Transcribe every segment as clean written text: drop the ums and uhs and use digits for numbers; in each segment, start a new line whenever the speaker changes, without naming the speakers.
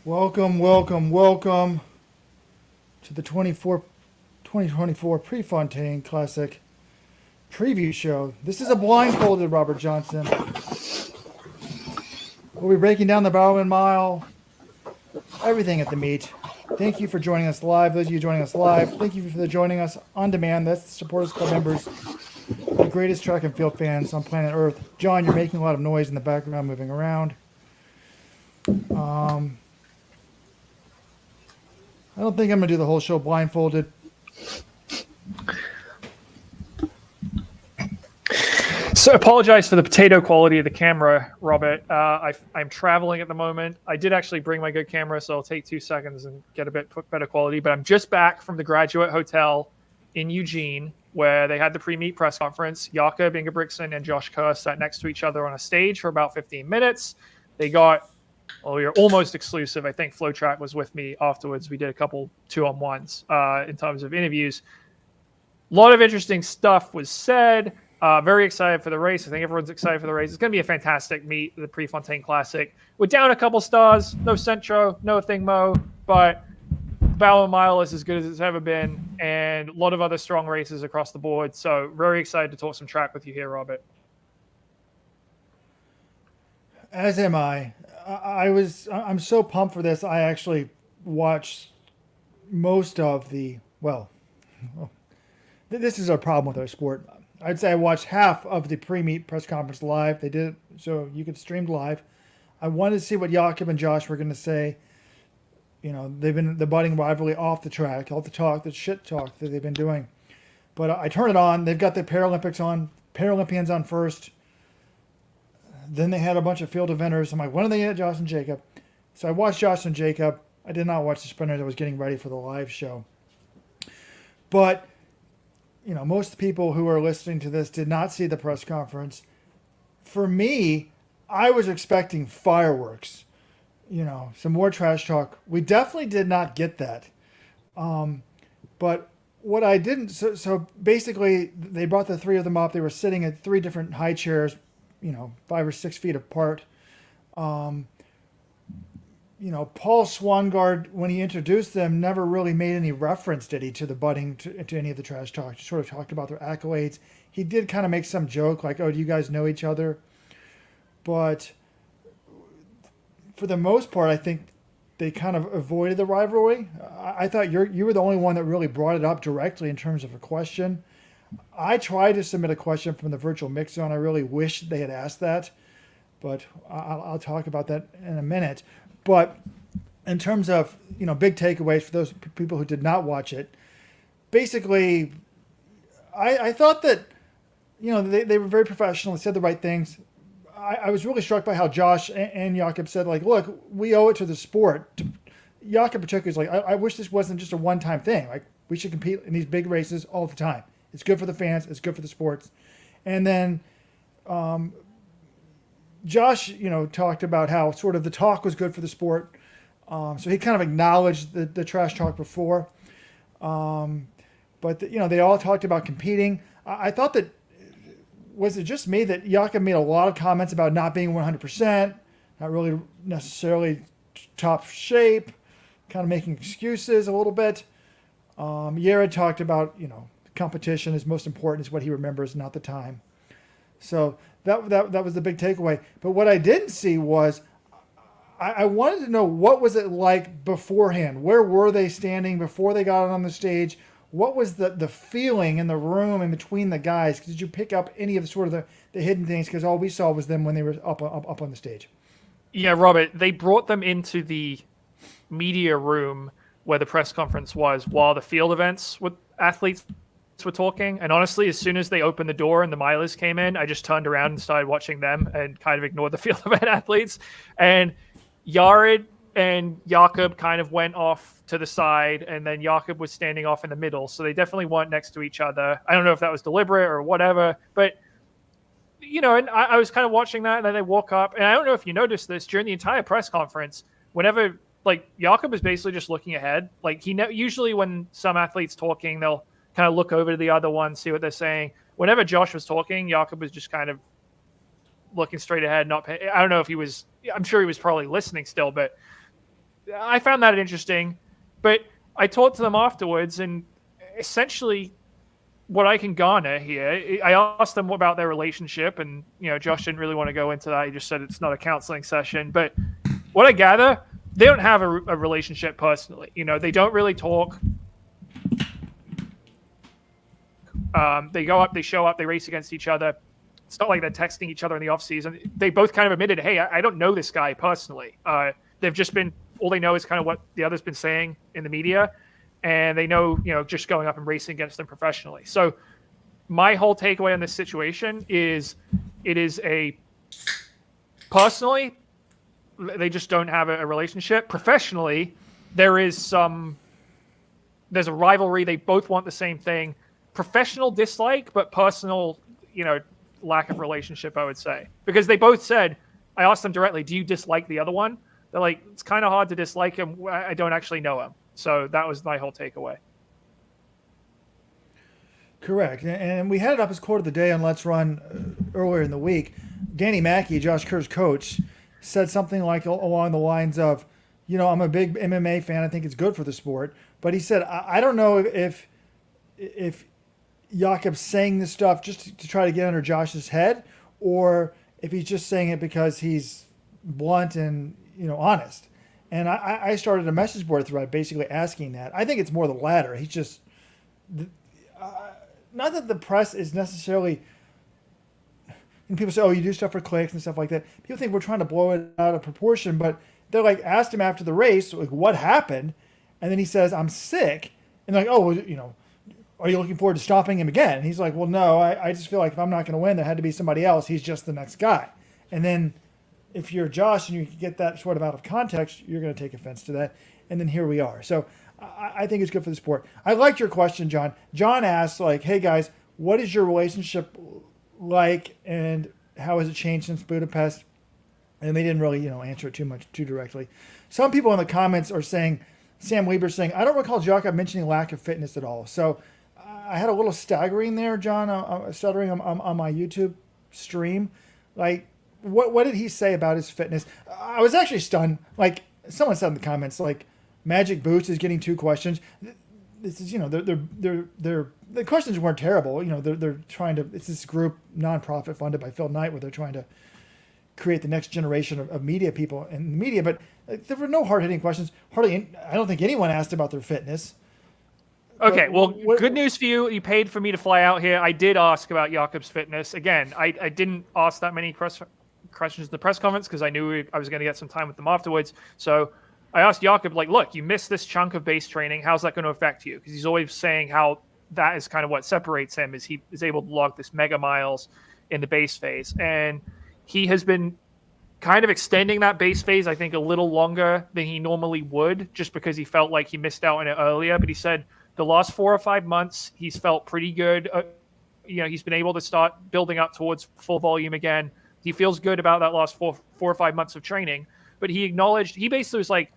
Welcome, welcome, welcome to the 2024 Prefontaine Classic preview show. This is a blindfolded Robert Johnson. We'll be breaking down the Bowerman Mile, everything at the meet. Thank you for joining us live. Those of you joining us live, thank you for joining us on demand. That's the Supporters Club members, the greatest track and field fans on planet Earth. John, you're making a lot of noise in the background, moving around. I don't think I'm going to do the whole show blindfolded.
So apologize for the potato quality of the camera, Robert. I'm traveling at the moment. I did actually bring my good camera, so I'll take 2 seconds and get a bit better quality. But I'm just back from the Graduate Hotel in Eugene, where they had the pre-meet press conference. Jakob Ingebrigtsen and Josh Kerr sat next to each other on a stage for about 15 minutes. They got, well, we were almost exclusive. I think FlowTrack was with me afterwards. We did a couple 2-on-1s in terms of interviews. A lot of interesting stuff was said. Very excited for the race. I think everyone's excited for the race. It's going to be a fantastic meet, the Prefontaine Classic. We're down a couple stars. No Centro, no Thingmo, but Bowerman Mile is as good as it's ever been, and a lot of other strong races across the board. So very excited to talk some track with you here, Robert.
As am I. I'm so pumped for this. I actually watched most of this is a problem with our sport. I'd say I watched half of the pre-meet press conference live. They did it so you could stream live. I wanted to see what Jakob and Josh were going to say. You know, they've been the budding rivalry off the track, all the talk, the shit talk that they've been doing. But I turn it on. They've got the Paralympians on first. Then they had a bunch of field eventers. I'm like, when are they at Josh and Jakob? So I watched Josh and Jakob. I did not watch the sprinters. I was getting ready for the live show. But you know, most people who are listening to this did not see the press conference. For me, I was expecting fireworks, you know, some more trash talk. We definitely did not get that. But what I didn't, so basically they brought the three of them up. They were sitting at three different high chairs, you know, 5 or 6 feet apart. You know, Paul Swangard, when he introduced them, never really made any reference, did he, to the budding, to any of the trash talk. He sort of talked about their accolades. He did kind of make some joke like, oh, do you guys know each other? But for the most part, I think they kind of avoided the rivalry. I thought you were the only one that really brought it up directly in terms of a question. I tried to submit a question from the virtual mix zone. I really wish they had asked that, but I'll talk about that in a minute. But in terms of, you know, big takeaways for those people who did not watch it, basically, I thought that, you know, they were very professional. They said the right things. I was really struck by how Josh and Jakob said, like, look, we owe it to the sport. Jakob particularly is like, I wish this wasn't just a one-time thing. Like, we should compete in these big races all the time. It's good for the fans. It's good for the sports. And then Josh, you know, talked about how sort of the talk was good for the sport. So he kind of acknowledged the trash talk before. But, you know, they all talked about competing. I thought that, was it just me that Jakob made a lot of comments about not being 100%, not really necessarily top shape, kind of making excuses a little bit. Jared talked about, you know, competition is most important, is what he remembers, not the time. So that was the big takeaway. But what I didn't see was, I wanted to know, what was it like beforehand? Where were they standing before they got on the stage? What was the feeling in the room and between the guys? Did you pick up any of the sort of the hidden things? Because all we saw was them when they were up on the stage.
Yeah, Robert, they brought them into the media room where the press conference was while the field events with athletes were talking. And honestly, as soon as they opened the door and the milers came in, I just turned around and started watching them and kind of ignored the field event athletes. And Jared and Jakob kind of went off to the side, and then Jakob was standing off in the middle. So they definitely weren't next to each other. I don't know if that was deliberate or whatever, but, you know, and I was kind of watching that, and then they walk up. And I don't know if you noticed this during the entire press conference, whenever, like, Jakob is basically just looking ahead. Like, usually when some athlete's talking, they'll kind of look over to the other one, see what they're saying. Whenever Josh was talking, Jakob was just kind of looking straight ahead, not paying. I don't know if he was, I'm sure he was probably listening still, but I found that interesting, but I talked to them afterwards, and essentially what I can garner here, I asked them about their relationship, and Josh didn't really want to go into that. He just said it's not a counseling session. But what I gather, they don't have a relationship personally. They don't really talk. They go up, they show up, they race against each other. It's not like they're texting each other in the off season. They both kind of admitted, hey, I don't know this guy personally. They've just been, all they know is kind of what the other's been saying in the media. And they know, just going up and racing against them professionally. So my whole takeaway on this situation is it is personally, they just don't have a relationship. Professionally, there's a rivalry. They both want the same thing. Professional dislike, but personal, lack of relationship, I would say. Because they both said, I asked them directly, do you dislike the other one? They're like, it's kind of hard to dislike him. I don't actually know him. So that was my whole takeaway.
Correct. And we had it up as quote of the day on Let's Run earlier in the week. Danny Mackey, Josh Kerr's coach, said something like along the lines of, I'm a big MMA fan. I think it's good for the sport. But he said, I don't know if Jakob's saying this stuff just to try to get under Josh's head, or if he's just saying it because he's blunt and, honest. And I started a message board thread basically asking that. I think it's more the latter. He's just, not that the press is necessarily, and people say, oh, you do stuff for clicks and stuff like that. People think we're trying to blow it out of proportion, but they're like, asked him after the race, like, what happened? And then he says, I'm sick. And they're like, oh, well, are you looking forward to stopping him again? And he's like, well, no, I just feel like if I'm not going to win, there had to be somebody else. He's just the next guy. And then if you're Josh and you get that sort of out of context, you're going to take offense to that. And then here we are. So I think it's good for the sport. I liked your question, John. John asked, like, hey, guys, what is your relationship like and how has it changed since Budapest? And they didn't really, answer it too directly. Some people in the comments are saying, Sam Weber's saying, I don't recall Jakob mentioning lack of fitness at all. So I had a little staggering there, John, stuttering on my YouTube stream. Like, what did he say about his fitness? I was actually stunned. Like, someone said in the comments, like, Magic Boots is getting 2 questions. This is, the questions weren't terrible. They're trying to, it's this group, nonprofit funded by Phil Knight, where they're trying to create the next generation of media people in the media. But there were no hard-hitting questions. I don't think anyone asked about their fitness.
Okay, well, good news for you. You paid for me to fly out here. I did ask about Jakob's fitness. Again, I didn't ask that many questions in the press conference because I knew I was going to get some time with them afterwards. So I asked Jakob, like, look, you missed this chunk of base training. How's that going to affect you? Because he's always saying how that is kind of what separates him, is he is able to log this mega miles in the base phase. And he has been kind of extending that base phase, I think, a little longer than he normally would, just because he felt like he missed out on it earlier. But he said the last 4 or 5 months, he's felt pretty good. He's been able to start building up towards full volume again. He feels good about that last 4 or 5 months of training. But he acknowledged, he basically was like,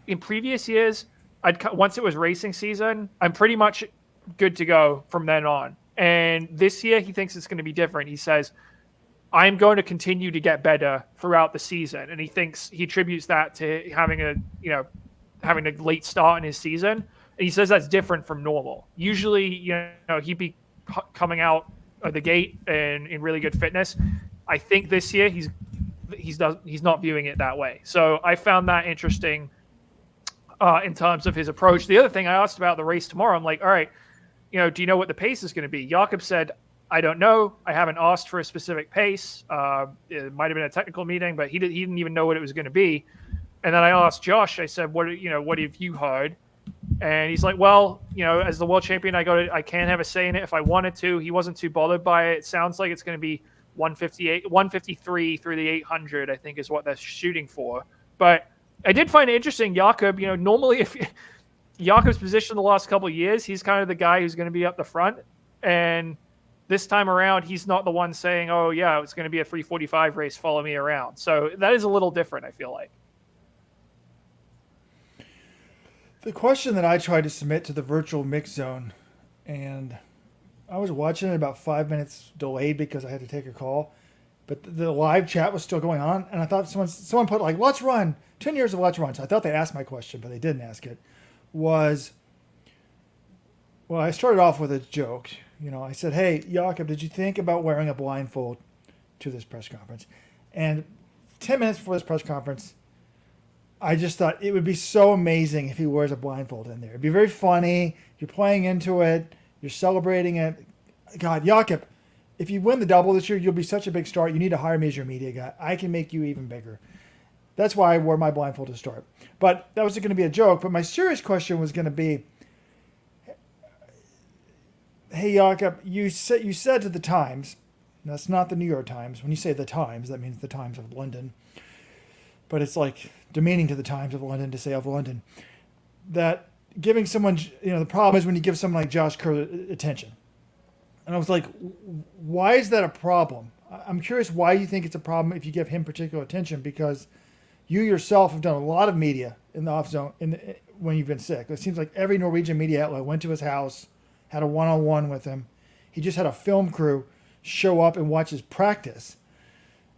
in previous years, once it was racing season, I'm pretty much good to go from then on. And this year, he thinks it's going to be different. He says, I'm going to continue to get better throughout the season. And he attributes that to having a late start in his season. And he says that's different from normal. Usually, he'd be coming out of the gate and in really good fitness. I think this year he's not viewing it that way. So I found that interesting in terms of his approach. The other thing I asked about the race tomorrow, I'm like, all right, do you know what the pace is going to be? Jakob said, I don't know. I haven't asked for a specific pace. It might have been a technical meeting, but he didn't even know what it was going to be. And then I asked Josh, I said, what have you heard? And he's like, well, as the world champion, I can have a say in it if I wanted to. He wasn't too bothered by it. It sounds like it's going to be 153 through the 800, I think is what they're shooting for. But I did find it interesting, Jakob, normally if Jakob's position the last couple of years, he's kind of the guy who's going to be up the front. And this time around, he's not the one saying, oh, yeah, it's going to be a 345 race, follow me around. So that is a little different, I feel like.
The question that I tried to submit to the virtual mix zone, and I was watching it about 5 minutes delayed because I had to take a call, but the live chat was still going on, and I thought someone put like "Let's Run 10 years of Let's Run." So I thought they asked my question, but they didn't ask it. Well, I started off with a joke. I said, "Hey, Jakob, did you think about wearing a blindfold to this press conference?" And 10 minutes before this press conference, I just thought it would be so amazing if he wears a blindfold in there. It'd be very funny. You're playing into it. You're celebrating it. God, Jakob, if you win the double this year, you'll be such a big star. You need to hire me as your media guy. I can make you even bigger. That's why I wore my blindfold to start. But that was going to be a joke. But my serious question was going to be, hey, Jakob, you said to the Times, that's not the New York Times. When you say the Times, that means the Times of London. But it's like demeaning to the Times of London to say of London. That giving someone, the problem is when you give someone like Josh Kerr attention. And I was like, why is that a problem? I'm curious why you think it's a problem if you give him particular attention, because you yourself have done a lot of media in the off zone when you've been sick. It seems like every Norwegian media outlet went to his house, had a one-on-one with him. He just had a film crew show up and watch his practice.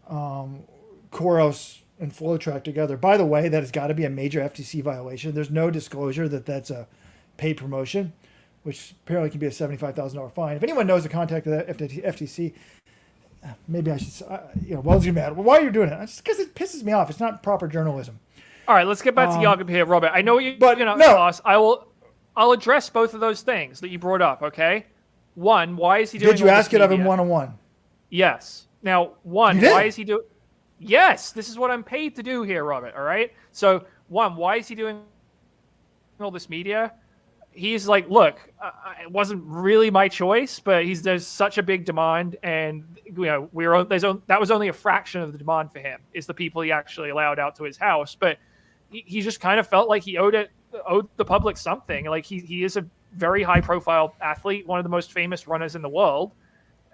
Koros and FlowTrack together. By the way, that has got to be a major FTC violation. There's no disclosure that that's a paid promotion, which apparently can be a $75,000 fine. If anyone knows the contact of the FTC, maybe I should, Wells, you're mad. Well, why are you doing it? Just because it pisses me off. It's not proper journalism.
All right, let's get back to Jakob here, Robert. I know I'll address both of those things that you brought up, okay? One, why is he doing
Did you ask it of him one-on-one?
Yes. Now, one, why is he doing... Yes, this is what I'm paid to do here, Robert, all right? So, one, why is he doing all this media? He's like, look, it wasn't really my choice, but there's such a big demand, and that was only a fraction of the demand for him, is the people he actually allowed out to his house. But he just kind of felt like he owed the public something. Like he is a very high-profile athlete, one of the most famous runners in the world.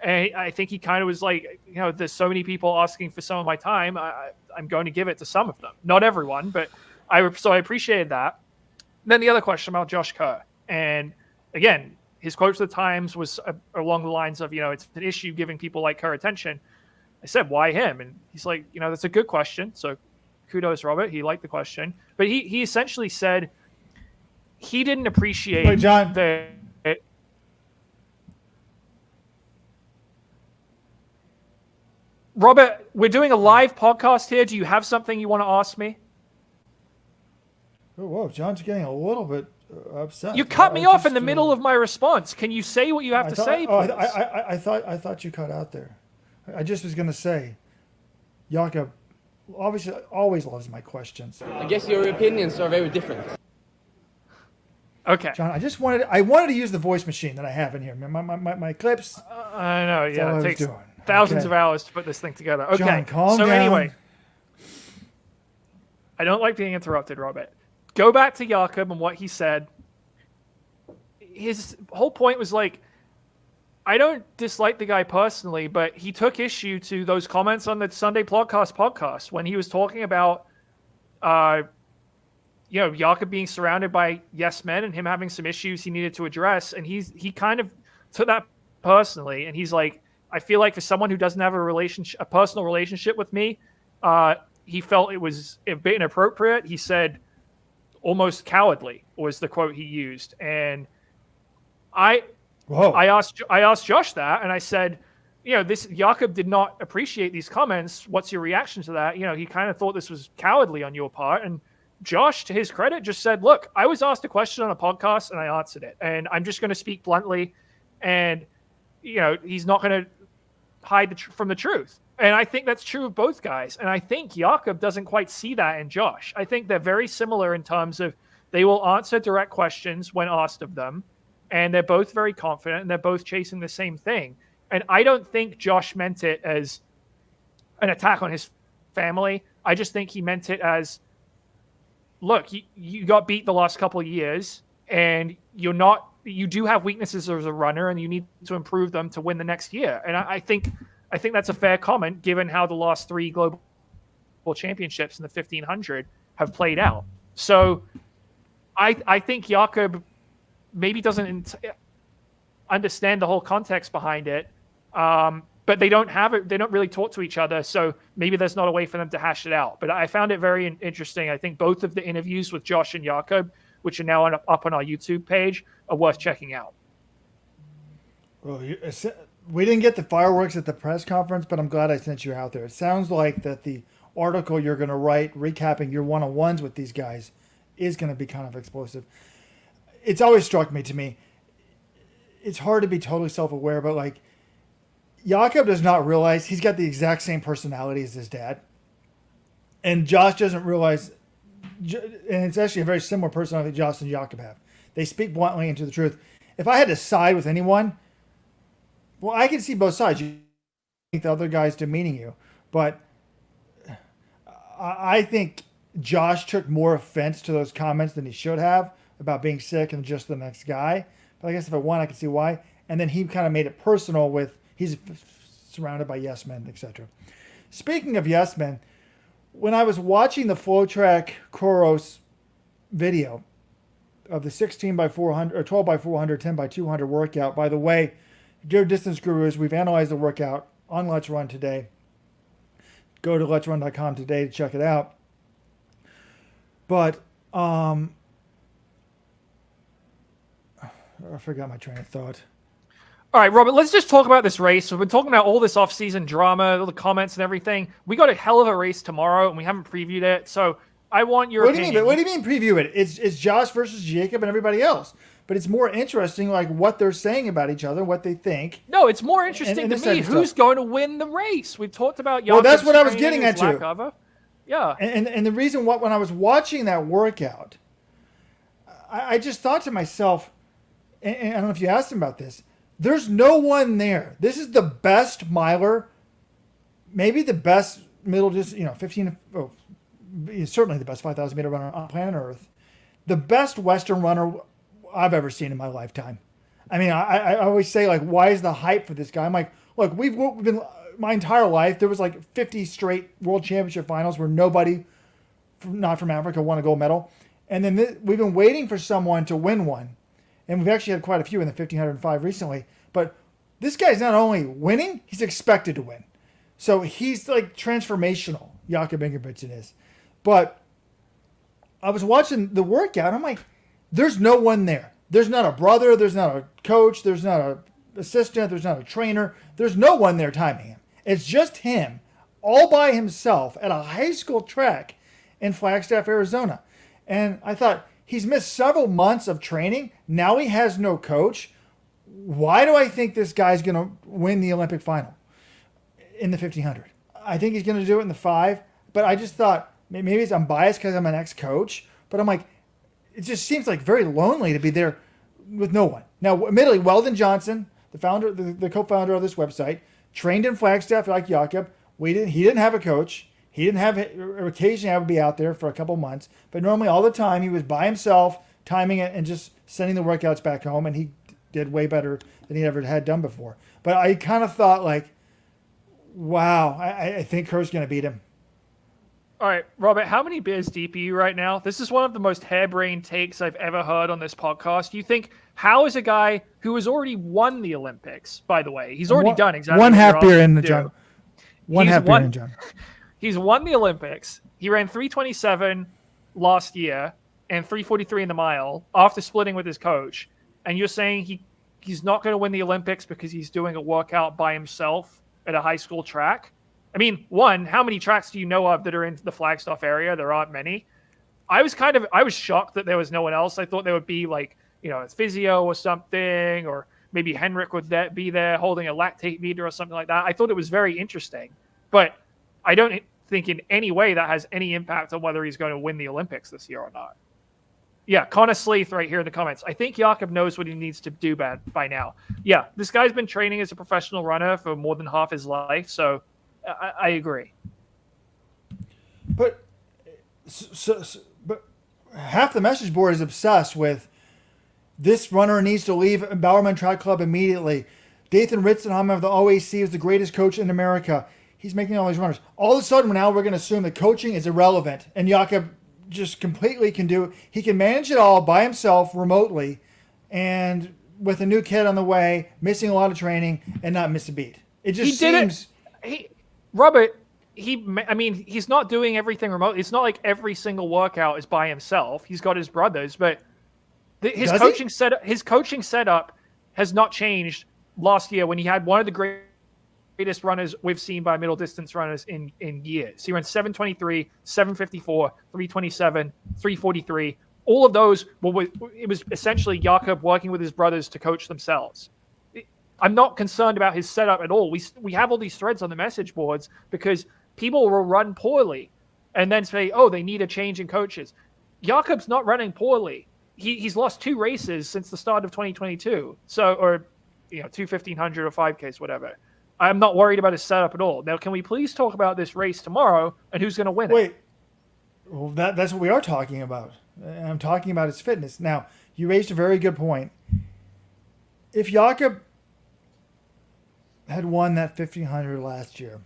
And I think he kind of was like, there's so many people asking for some of my time. I'm going to give it to some of them. Not everyone, but I appreciated that. Then the other question about Josh Kerr. And again, his quote to the Times was along the lines of, it's an issue giving people like Kerr attention. I said, why him? And he's like, that's a good question. So kudos, Robert. He liked the question. But he essentially said he didn't appreciate Robert, we're doing a live podcast here. Do you have something you want to ask me?
Oh, whoa, John's getting a little bit upset.
You cut me off in the middle of my response. Can you say what you have to say, please?
I thought you cut out there. I just was going to say, Jakob obviously always loves my questions.
I guess your opinions are very different.
Okay.
John, I wanted to use the voice machine that I have in here. My clips.
I know, yeah. It takes thousands of hours to put this thing together. Okay.
John, calm down.
Anyway, I don't like being interrupted, Robert. Go back to Jakob and what he said. His whole point was like, I don't dislike the guy personally, but he took issue to those comments on the Sunday podcast when he was talking about, Jakob being surrounded by yes men and him having some issues he needed to address. And he kind of took that personally. And he's like, I feel like for someone who doesn't have a personal relationship with me, he felt it was a bit inappropriate. He said, almost cowardly was the quote he used. And I asked Josh that, and I said, this Jakob did not appreciate these comments. What's your reaction to that? He kind of thought this was cowardly on your part. And Josh, to his credit, just said, look, I was asked a question on a podcast and I answered it. And I'm just going to speak bluntly. And, he's not going to hide from the truth. And I think that's true of both guys. And I think Jakob doesn't quite see that in Josh. I think they're very similar in terms of they will answer direct questions when asked of them. And they're both very confident and they're both chasing the same thing. And I don't think Josh meant it as an attack on his family. I just think he meant it as, look, you got beat the last couple of years and you do have weaknesses as a runner and you need to improve them to win the next year. And I think that's a fair comment given how the last three global championships in the 1500 have played out. So I think Jakob maybe doesn't understand the whole context behind it. But but they don't have it. They don't really talk to each other. So maybe there's not a way for them to hash it out. But I found it very interesting. I think both of the interviews with Josh and Jakob, which are now up on our YouTube page, are worth checking out.
Well, we didn't get the fireworks at the press conference, but I'm glad I sent you out there. It sounds like that the article you're going to write recapping your one-on-ones with these guys is going to be kind of explosive. It's always struck me, it's hard to be totally self-aware, but like Jakob does not realize he's got the exact same personality as his dad. And Josh doesn't realize, and it's actually a very similar personality Josh and Jakob have. They speak bluntly into the truth. If I had to side with anyone, well, I can see both sides. You think the other guy's demeaning you, but I think Josh took more offense to those comments than he should have about being sick and just the next guy. But I guess if I won, I could see why. And then he kind of made it personal with he's surrounded by yes men, etc. Speaking of yes men, when I was watching the FlowTrack Koros video of the 16 by 400 or 12 by 400, 10 by 200 workout, by the way, dear distance gurus, we've analyzed the workout on Let's Run today. Go to letsrun.com today to check it out. But I forgot my train of thought.
All right, Robert, let's just talk about this race. We've been talking about all this off-season drama, all the comments and everything. We got a hell of a race tomorrow, and we haven't previewed it. So I want your opinion.
What do you mean preview it? It's Josh versus Jakob and everybody else. But it's more interesting, like what they're saying about each other, what they think.
No, it's more interesting to me who's going to win the race. We've talked about Jakob's
that's what I was getting at too.
Yeah.
And the reason when I was watching that workout, I just thought to myself, and I don't know if you asked him about this, there's no one there. This is the best miler, maybe the best middle distance, 15, certainly the best 5,000 meter runner on planet Earth, the best Western runner I've ever seen in my lifetime. I mean, I always say, like, why is the hype for this guy? I'm like, look, we've been, my entire life, there was like 50 straight world championship finals where nobody, not from Africa, won a gold medal. And then we've been waiting for someone to win one. And we've actually had quite a few in the 1505 recently. But this guy's not only winning, he's expected to win. So he's like transformational, Jakob Ingebrigtsen is. But I was watching the workout, I'm like, there's no one there. There's not a brother, there's not a coach, there's not an assistant, there's not a trainer. There's no one there timing him. It's just him, all by himself at a high school track in Flagstaff, Arizona. And I thought, he's missed several months of training. Now he has no coach. Why do I think this guy's going to win the Olympic final in the 1500? I think he's going to do it in the 5. But I just thought, maybe I'm biased because I'm an ex-coach. But I'm like, it just seems like very lonely to be there with no one. Now, admittedly, Weldon Johnson, the founder, the co-founder of this website, trained in Flagstaff like Jakob. He didn't have a coach. He didn't have, occasionally I would be out there for a couple months. But normally all the time he was by himself, timing it and just sending the workouts back home. And he did way better than he ever had done before. But I kind of thought, like, wow, I think Kerr's going to beat him.
All right, Robert, how many beers deep are you right now? This is one of the most harebrained takes I've ever heard on this podcast. You think, how is a guy who has already won the Olympics, by the way, he's already done exactly
one
what
half
you're
beer in the
to
John.
do.
One half beer in John.
He's won the Olympics. He ran 3:27 last year and 3:43 in the mile after splitting with his coach. And you're saying he's not going to win the Olympics because he's doing a workout by himself at a high school track? I mean, one, how many tracks do you know of that are in the Flagstaff area? There aren't many. I was shocked that there was no one else. I thought there would be like, a physio or something, or maybe Henrik would be there holding a lactate meter or something like that. I thought it was very interesting, but I don't think in any way that has any impact on whether he's going to win the Olympics this year or not. Yeah, Connor Sleeth right here in the comments. I think Jakob knows what he needs to do by now. Yeah, this guy's been training as a professional runner for more than half his life, so I agree.
But half the message board is obsessed with this runner needs to leave Bowerman Track Club immediately. Dathan Ritzenheimer of the OAC is the greatest coach in America. He's making all these runners. All of a sudden, now we're going to assume that coaching is irrelevant, and Jakob just completely can do. He can manage it all by himself remotely, and with a new kid on the way, missing a lot of training, and not miss a beat. It just
He did
seems.
Robert, I mean, he's not doing everything remote. It's not like every single workout is by himself. He's got his brothers, but his
Does
coaching setup has not changed last year when he had one of the greatest runners we've seen by middle distance runners in years. He ran 723, 754, 327, 343. All of those it was essentially Jakob working with his brothers to coach themselves. I'm not concerned about his setup at all. We have all these threads on the message boards because people will run poorly and then say, oh, they need a change in coaches. Jakob's not running poorly. He's lost 2 races since the start of 2022. So, or, 2 1500 or 5Ks, whatever. I'm not worried about his setup at all. Now, can we please talk about this race tomorrow and who's going to win it?
Wait. Well, that's what we are talking about. I'm talking about his fitness. Now, you raised a very good point. If Jakob had won that 1500 last year,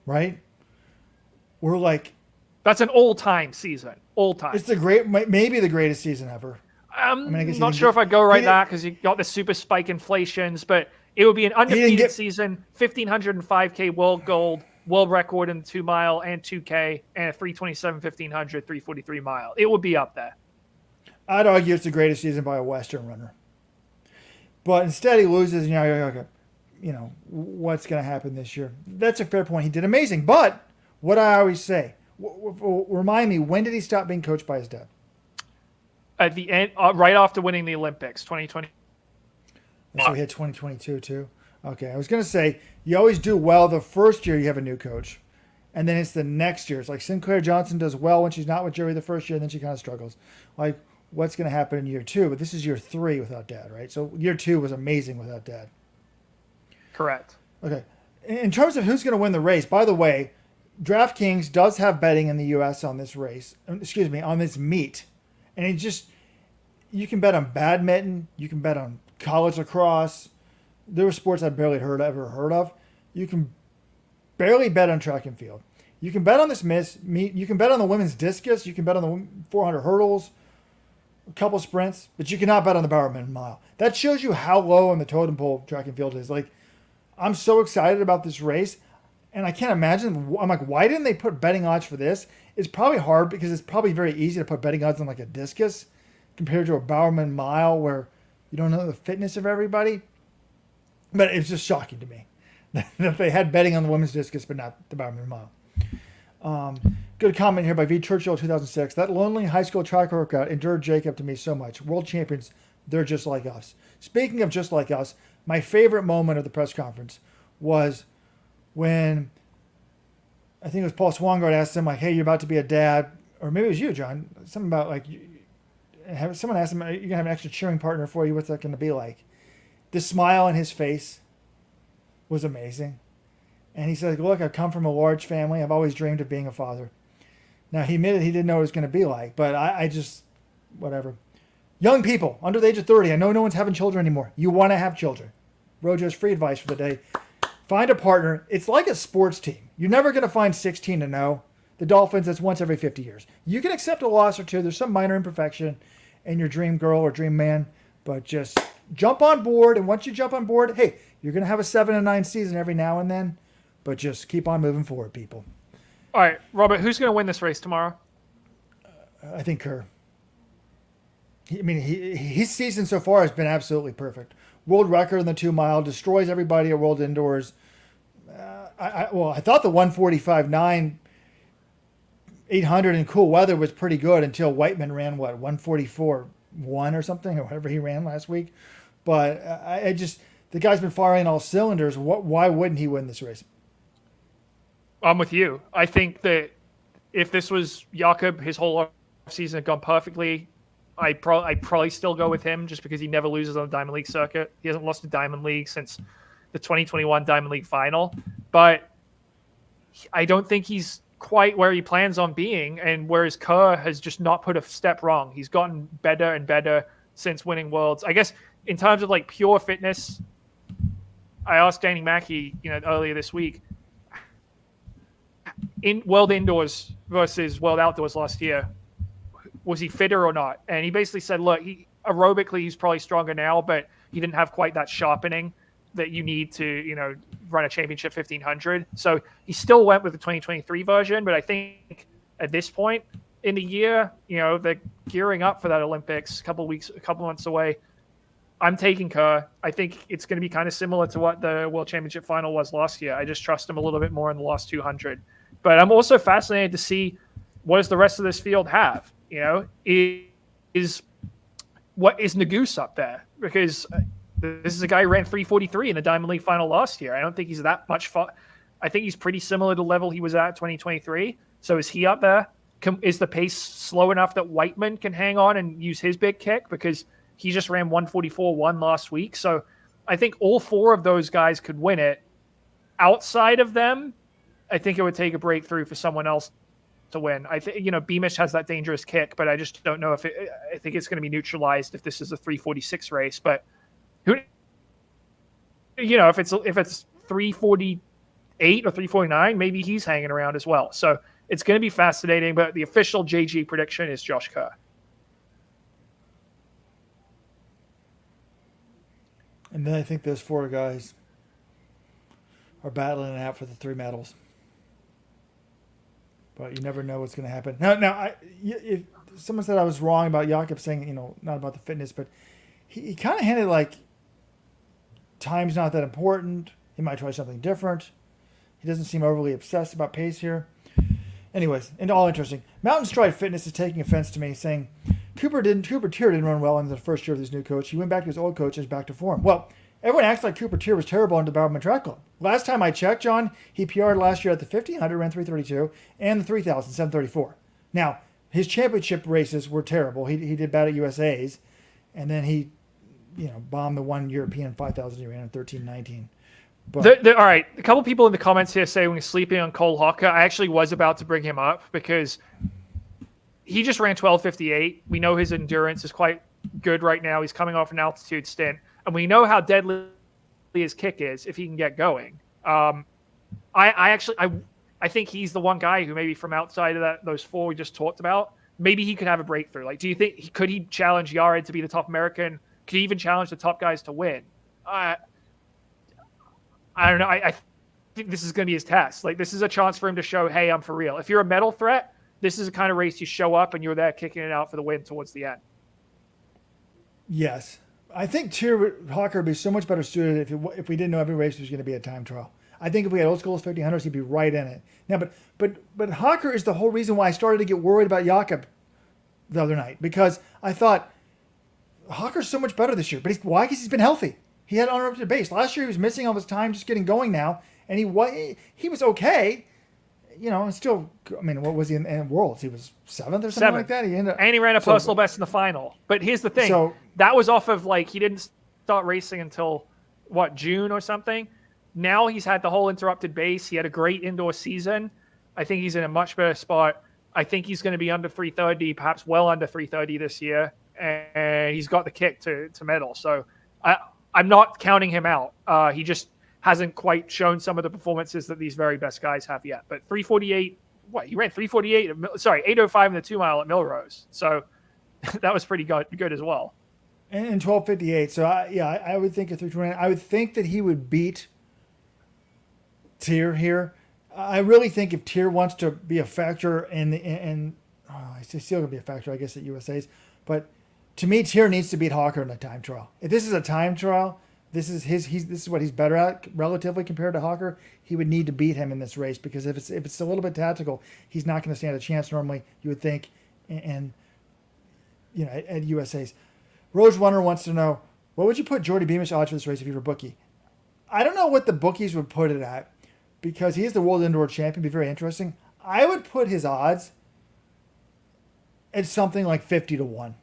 right? We're like,
that's an all-time season. All-time.
it's maybe the greatest season ever.
I'm not sure if I'd go right that because you got the super spike inflations, but it would be an undefeated season, 1500 and 5K world gold, world record in the 2 mile and 2K, and a 327, 1500, 343 mile. It would be up there.
I'd argue it's the greatest season by a Western runner. But instead he loses, what's going to happen this year? That's a fair point. He did amazing. But what I always say, remind me, when did he stop being coached by his dad?
At the end, right after winning the Olympics, 2020.
So he had 2022 too. Okay, I was going to say, you always do well the first year you have a new coach. And then it's the next year. It's like Sinclair Johnson does well when she's not with Jerry the first year, and then she kind of struggles. Like, what's going to happen in year 2? But this is year 3 without dad, right? So year 2 was amazing without dad.
Correct.
Okay. In terms of who's going to win the race, by the way, DraftKings does have betting in the U.S. on this race. On this meet. And you can bet on badminton. You can bet on college lacrosse. There were sports I barely ever heard of. You can barely bet on track and field. You can bet on this meet. You can bet on the women's discus. You can bet on the 400 hurdles, a couple sprints, but you cannot bet on the Bowerman Mile. That shows you how low on the totem pole track and field is. Like, I'm so excited about this race, and I can't imagine. I'm like, why didn't they put betting odds for this? It's probably hard because it's probably very easy to put betting odds on like a discus compared to a Bowerman Mile where you don't know the fitness of everybody. But it's just shocking to me that they had betting on the women's discus but not the Bowerman Mile. Good comment here by V. Churchill 2006. That lonely high school track workout endured Jakob to me so much. World champions, they're just like us. Speaking of just like us, my favorite moment of the press conference was when I think it was Paul Swangard asked him, like, hey, you're about to be a dad. Or maybe it was you, John. Something about, like, someone asked him, are you going to have an extra cheering partner for you? What's that going to be like? The smile on his face was amazing. And he said, look, I've come from a large family. I've always dreamed of being a father. Now, he admitted he didn't know what it was going to be like, but I just, whatever. Young people, under the age of 30, I know no one's having children anymore. You want to have children. Rojo's free advice for the day. Find a partner. It's like a sports team. You're never going to find 16-0. The Dolphins, that's once every 50 years. You can accept a loss or two. There's some minor imperfection in your dream girl or dream man, but just jump on board. And once you jump on board, hey, you're going to have a 7-9 season every now and then, but just keep on moving forward, people.
All right, Robert, who's going to win this race tomorrow?
I think Kerr. His season so far has been absolutely perfect. World record in the 2 mile, destroys everybody at World Indoors. I thought the 145.9 800 in cool weather was pretty good until Whiteman ran 144.1 or something, or whatever he ran last week. But the guy's been firing all cylinders. Why wouldn't he win this race?
I'm with you. I think that if this was Jakob, his whole season had gone perfectly, I'd probably still go with him just because he never loses on the Diamond League circuit. He hasn't lost a Diamond League since the 2021 Diamond League final. But I don't think he's quite where he plans on being, and whereas Kerr has just not put a step wrong. He's gotten better and better since winning Worlds. I guess in terms of like pure fitness, I asked Danny Mackey, earlier this week, in World Indoors versus World Outdoors last year, was he fitter or not? And he basically said, look, aerobically he's probably stronger now, but he didn't have quite that sharpening. that you need to, run a championship 1500. So he still went with the 2023 version, but I think at this point in the year, they're gearing up for that Olympics, a couple months away. I'm taking Kerr. I think it's going to be kind of similar to what the World Championship final was last year. I just trust him a little bit more in the last 200. But I'm also fascinated to see what does the rest of this field have. Is what is Nagus up there? Because this is a guy who ran 343 in the Diamond League final last year. I don't think he's that much fun. I think he's pretty similar to the level he was at 2023. So is he up there? Is the pace slow enough that Whiteman can hang on and use his big kick? Because he just ran 144.1 last week. So I think all four of those guys could win it. Outside of them, I think it would take a breakthrough for someone else to win. I think, Beamish has that dangerous kick, but I just don't know I think it's going to be neutralized if this is a 346 race. But if it's 348 or 349, maybe he's hanging around as well. So it's going to be fascinating, but the official JG prediction is Josh Kerr.
And then I think those four guys are battling it out for the 3 medals. But you never know what's going to happen. Now, if someone said I was wrong about Jakob saying, not about the fitness, but he kind of hinted like time's not that important. He might try something different. He doesn't seem overly obsessed about pace here. Anyways, and all interesting. Mountain Stride Fitness is taking offense to me, saying Cooper Tier didn't run well in the first year of his new coach. He went back to his old coach and is back to form. Well, everyone acts like Cooper Tier was terrible in the Bowerman Track Club. Last time I checked, John, he PR'd last year at the 1500, ran 332, and the 3000, 734. Now, his championship races were terrible. He did bad at USA's, and then he, bombed the one European 5000 he ran in 1319. But
all right, a couple people in the comments here saying we're sleeping on Cole Hocker. I actually was about to bring him up because he just ran 12:58. We know his endurance is quite good right now. He's coming off an altitude stint, and we know how deadly his kick is if he can get going. I think he's the one guy who maybe from outside of those four we just talked about, maybe he could have a breakthrough. Like, do you think could he challenge Yared to be the top American? Could he even challenge the top guys to win? I don't know. I think this is going to be his test. Like, this is a chance for him to show, hey, I'm for real. If you're a medal threat, this is the kind of race you show up and you're there kicking it out for the win towards the end.
Yes. I think Hocker would be so much better suited if we didn't know every race was going to be a time trial. I think if we had old school 1500s, he'd be right in it. Now, but Hocker is the whole reason why I started to get worried about Jakob the other night, because I thought Hocker's so much better this year. But why? Because he's been healthy. He had uninterrupted base. Last year he was missing all his time, just getting going now, and he was okay. Still, what was he in Worlds? He was 7th or something like that.
He ran a personal best in the final. But here's the thing. That was off of, he didn't start racing until, June or something? Now he's had the whole interrupted base. He had a great indoor season. I think he's in a much better spot. I think he's going to be under 330, perhaps well under 330 this year. And he's got the kick to medal. So I'm not counting him out. He just hasn't quite shown some of the performances that these very best guys have yet. But 348, he ran 348, 805 in the 2 mile at Millrose. So that was pretty good as well.
And 1258. So I would think at 329, I would think that he would beat Tier here. I really think if Tier wants to be a factor he's still going to be a factor, I guess, at USA's. But to me, Tier needs to beat Hocker in a time trial. If this is a time trial, this is what he's better at relatively compared to Hocker. He would need to beat him in this race, because if it's a little bit tactical, he's not going to stand a chance normally, you would think. And at USA's, Rose Runner wants to know, what would you put Jordy Beamish odds for this race if you were a bookie? I don't know what the bookies would put it at, because he is the world indoor champion. It'd be very interesting. I would put his odds at something like 50-1.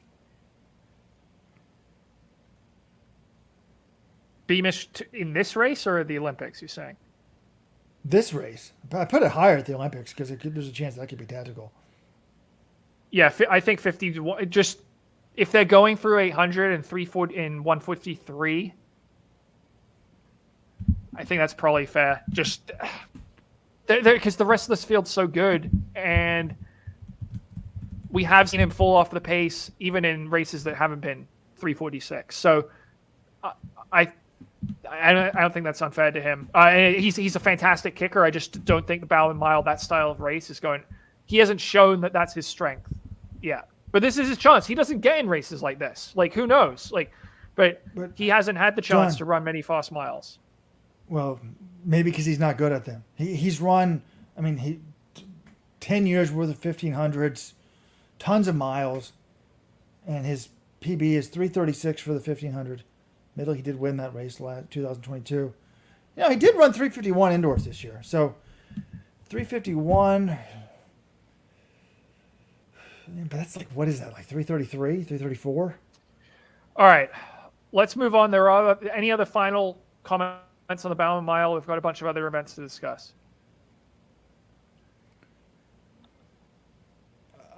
Beamish in this race or the Olympics, you're saying?
This race. I put it higher at the Olympics because there's a chance that could be tactical.
Yeah, I think 50-1. Just if they're going through 800 and 153, I think that's probably fair. Just because the rest of this field's so good, and we have seen him fall off the pace even in races that haven't been 346. So I don't think that's unfair to him. He's a fantastic kicker. I just don't think the Bowerman Mile, that style of race, is going. He hasn't shown that that's his strength yet. But this is his chance. He doesn't get in races like this. Like, who knows? Like, but he hasn't had the chance to run many fast miles.
Well, maybe because he's not good at them. He's run. I mean, 10 years worth of 1500s, tons of miles, and his PB is 3:36 for the 1500. Middle, he did win that race last 2022. He did run 3:51 indoors this year. So 3:51, but that's like, what is that, like 3:33, 3:34?
All right, let's move on. There are any other final comments on the Bowerman Mile? We've got a bunch of other events to discuss.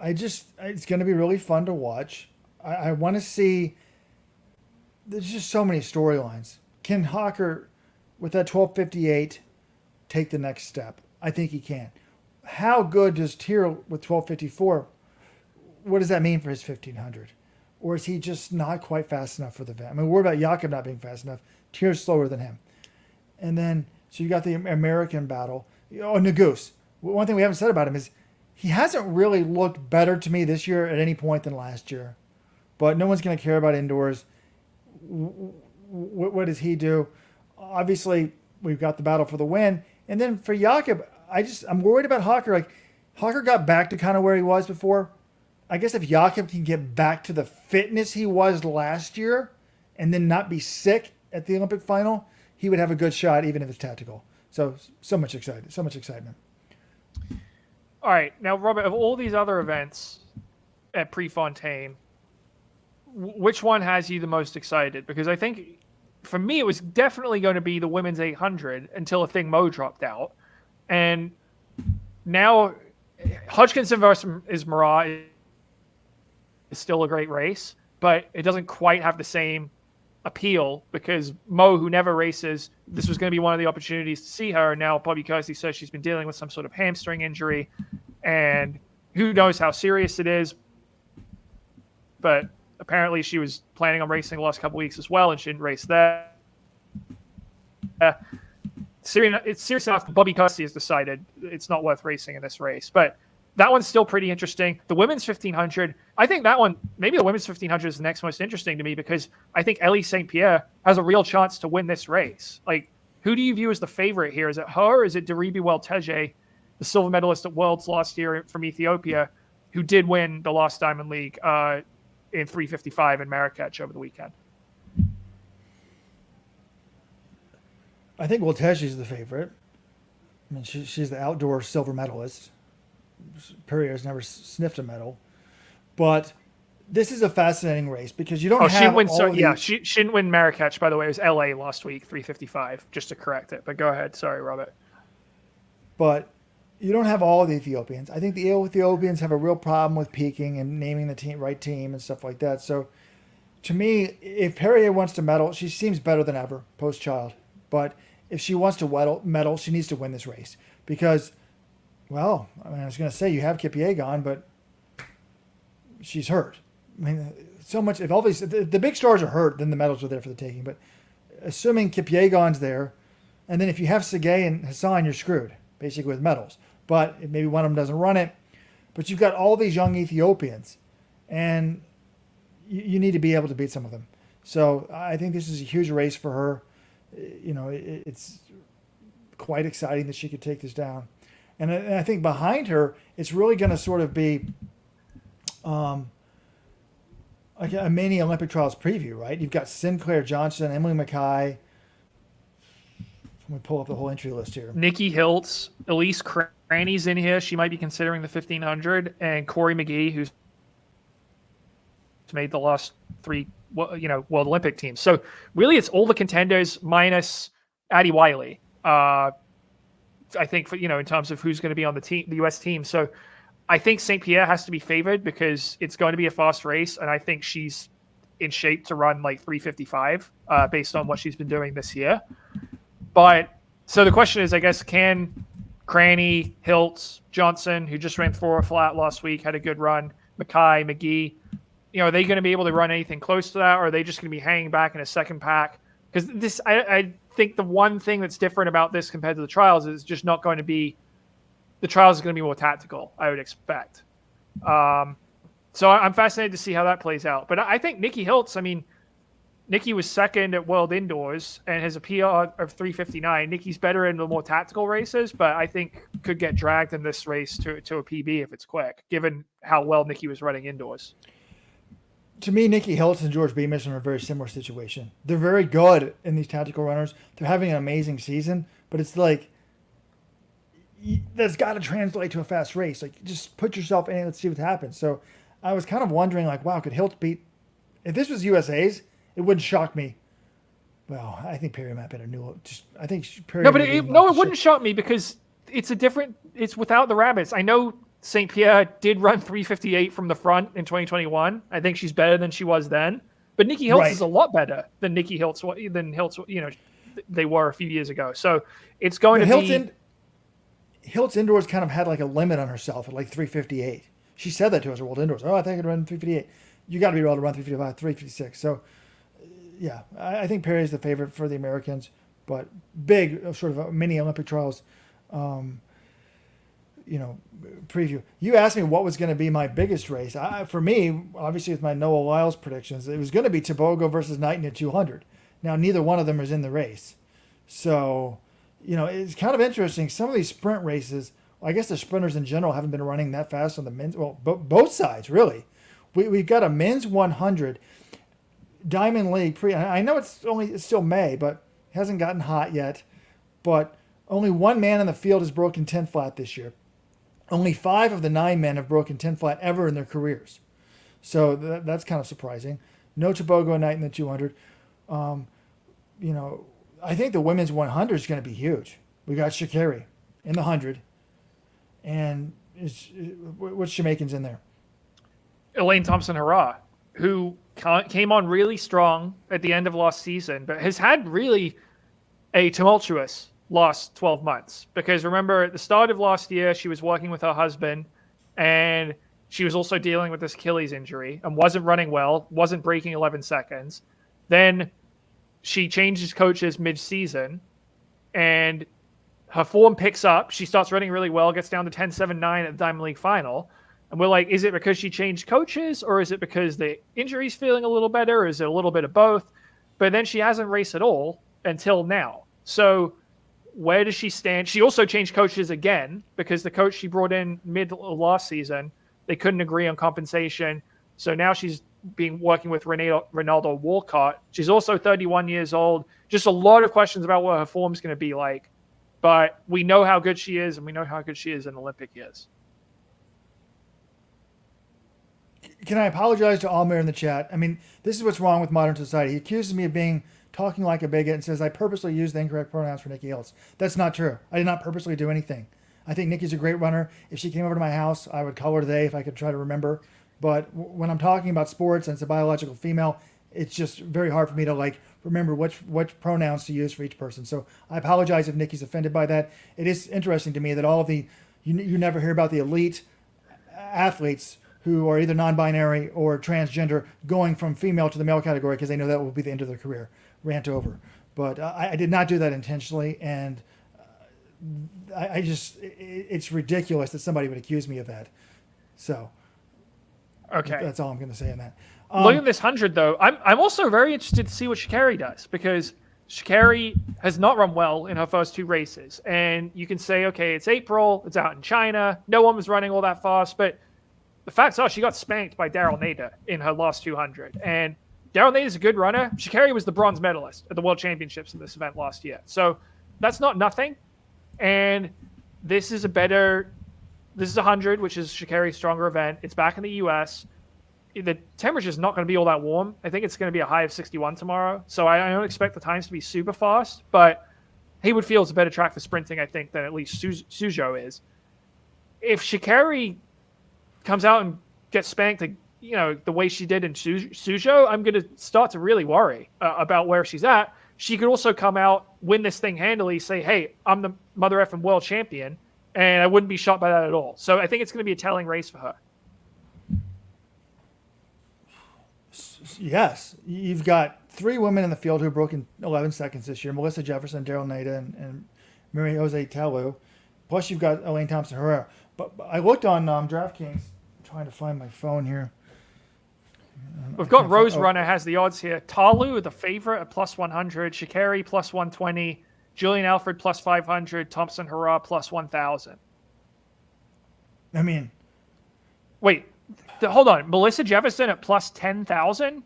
It's going to be really fun to watch. I want to see. There's just so many storylines. Can Hawker, with that 12:58, take the next step? I think he can. How good does Tier with 12:54? What does that mean for his 1500? Or is he just not quite fast enough for the event? I mean, we're about Jakob not being fast enough. Tier's slower than him. And then, so you got the American battle. Oh, Nagoose. One thing we haven't said about him is he hasn't really looked better to me this year at any point than last year. But no one's going to care about indoors. What does he do? Obviously, we've got the battle for the win. And then for Jakob, I'm worried about Hawker. Like, Hawker got back to kind of where he was before. I guess if Jakob can get back to the fitness he was last year and then not be sick at the Olympic final, he would have a good shot, even if it's tactical. So much excitement.
All right. Now, Robert, of all these other events at Prefontaine, which one has you the most excited? Because I think, for me, it was definitely going to be the women's 800 until a thing Mo dropped out. And now Hodgkinson versus Ismarat is still a great race, but it doesn't quite have the same appeal because Mo, who never races, this was going to be one of the opportunities to see her. And now Bobby Kersey says she's been dealing with some sort of hamstring injury, and who knows how serious it is. But apparently she was planning on racing the last couple weeks as well, and she didn't race there. It's serious enough. Bobby Kersey has decided it's not worth racing in this race, but that one's still pretty interesting. The women's 1500, I think that one, maybe the women's 1500 is the next most interesting to me because I think Ellie St. Pierre has a real chance to win this race. Like, who do you view as the favorite here? Is it her or is it Deribi Welteje, the silver medalist at Worlds last year from Ethiopia, who did win the last Diamond League in 3:55 in Marrakech over the weekend?
I think Welteje is the favorite. I mean, she's the outdoor silver medalist. Perrier's never sniffed a medal, but this is a fascinating race because you don't have.
She didn't win Marrakech, by the way. It was LA last week, 3:55. Just to correct it, but go ahead. Sorry, Robert.
But you don't have all of the Ethiopians. I think the Ethiopians have a real problem with peaking and naming the right team and stuff like that. So, to me, if Perrier wants to medal, she seems better than ever post-child. But if she wants to medal, she needs to win this race because. Well, I mean, I was going to say you have Kipyegon, but she's hurt. I mean, so much. If all these the big stars are hurt, then the medals are there for the taking. But assuming Kipyegon's there, and then if you have Segei and Hassan, you're screwed basically with medals. But maybe one of them doesn't run it. But you've got all these young Ethiopians, and you need to be able to beat some of them. So I think this is a huge race for her. It's quite exciting that she could take this down. And I think behind her, it's really going to sort of be like a mini Olympic trials preview, right? You've got Sinclair Johnson, Emily Mackay. Let me pull up the whole entry list here.
Nikki Hiltz, Elise Cranny's in here. She might be considering the 1500, and Corey McGee, who's made the last three, World Olympic teams. So really, it's all the contenders minus Addie Wiley. I think in terms of who's going to be on the team, the U.S. team. So I think St. Pierre has to be favored because it's going to be a fast race, and I think she's in shape to run like 3:55 based on what she's been doing this year. But so the question is, I guess, can Cranny, Hiltz, Johnson, who just ran 4 flat last week, had a good run, Mackay, McGee, are they going to be able to run anything close to that, or are they just going to be hanging back in a second pack Because I think the one thing that's different about this compared to the trials is just not going to be the trials is going to be more tactical. I would expect. So I'm fascinated to see how that plays out. But I think Nikki Hiltz. I mean, Nikki was second at World Indoors and has a PR of 3:59. Nikki's better in the more tactical races, but I think could get dragged in this race to a PB if it's quick, given how well Nikki was running indoors.
To me, Nikki Hiltz and George Beamish are in a very similar situation. They're very good in these tactical runners. They're having an amazing season, but it's like that's got to translate to a fast race. Like, just put yourself in it. Let's see what happens. So I was kind of wondering, like, wow, could Hiltz beat? If this was USA's, it wouldn't shock me. Well, I think Perry might have been a new. I think Perry.
No, but it wouldn't shock me because it's a different. It's without the rabbits. I know St. Pierre did run 3:58 from the front in 2021. I think she's better than she was then. But Nikki Hiltz is a lot better than Nikki Hiltz they were a few years ago. So it's going to be.
Hiltz Indoors kind of had like a limit on herself at like 3:58. She said that to us at World Indoors. Oh, I think I could run 3:58. You got to be able to run 3:55, 3:56. So, yeah, I think Perry is the favorite for the Americans, but big sort of a mini Olympic trials, preview. You asked me what was going to be my biggest race. For me, obviously with my Noah Lyles predictions, it was going to be Tebogo versus Knighton at 200. Now, neither one of them is in the race. So, it's kind of interesting. Some of these sprint races, I guess the sprinters in general haven't been running that fast on the men's. Well, both sides, really. We've got a men's 100 Diamond League I know it's still May, but it hasn't gotten hot yet. But only one man in the field has broken 10 flat this year. Only 5 of the 9 men have broken 10 flat ever in their careers. So that's kind of surprising. No Tebogo Knight in the 200. I think the women's 100 is going to be huge. We got Sha'Carri in the 100. And what's Jamaican's in there?
Elaine Thompson-Herah, who came on really strong at the end of last season, but has had really a tumultuous last 12 months. Because remember, at the start of last year, she was working with her husband, and she was also dealing with this Achilles injury and wasn't running well, wasn't breaking 11 seconds. Then she changes coaches mid-season, and her form picks up. She starts running really well, gets down to 10.79 at the Diamond League final. And we're like, is it because she changed coaches, or is it because the injury's feeling a little better, or is it a little bit of both? But then she hasn't raced at all until now. So where does she stand? She also changed coaches again because the coach she brought in mid last season, they couldn't agree on compensation. So now she's working with Ronaldo Walcott. She's also 31 years old. Just a lot of questions about what her form's going to be like. But we know how good she is, and we know how good she is in Olympic years.
Can I apologize to Almir in the chat? I mean, this is what's wrong with modern society. He accuses me of talking like a bigot and says I purposely used the incorrect pronouns for Nikki Hiltz. That's not true. I did not purposely do anything. I think Nikki's a great runner. If she came over to my house, I would call her they if I could try to remember. But when I'm talking about sports and it's a biological female, it's just very hard for me to remember which pronouns to use for each person. So I apologize if Nikki's offended by that. It is interesting to me that all of you never hear about the elite athletes who are either non-binary or transgender going from female to the male category because they know that will be the end of their career. Rant over. But I did not do that intentionally, and it's ridiculous that somebody would accuse me of that. So,
okay,
that's all I'm going to say on that.
Look at this 100, though. I'm also very interested to see what Sha'Carri does, because Sha'Carri has not run well in her first 2 races. And you can say, okay, it's April, it's out in China, no one was running all that fast, but the facts are she got spanked by Daryl Nader in her last 200. And Daryl Nader is a good runner. Sha'Carri was the bronze medalist at the World Championships in this event last year. So that's not nothing. And this is a 100, which is Sha'Carri's stronger event. It's back in the U.S. The temperature is not going to be all that warm. I think it's going to be a high of 61 tomorrow. So I don't expect the times to be super fast, but Haywood Field is a better track for sprinting, I think, than at least Suzhou is. If Sha'Carri comes out and gets spanked, the way she did in Suzhou, I'm going to start to really worry about where she's at. She could also come out, win this thing handily, say, hey, I'm the mother effing world champion, and I wouldn't be shocked by that at all. So I think it's going to be a telling race for her.
Yes. You've got 3 women in the field who broke in 11 seconds this year: Melissa Jefferson, Daryl Naida, and Mary Jose Talu. Plus, you've got Elaine Thompson Herrera. But I looked on DraftKings. I'm trying to find my phone here.
We've got Rose Runner has the odds here. Talu, the favorite, at plus 100. Sha'Carri, plus 120. Julian Alfred, plus 500. Thompson Herrera, plus 1,000.
I mean,
wait, hold on. Melissa Jefferson at plus 10,000?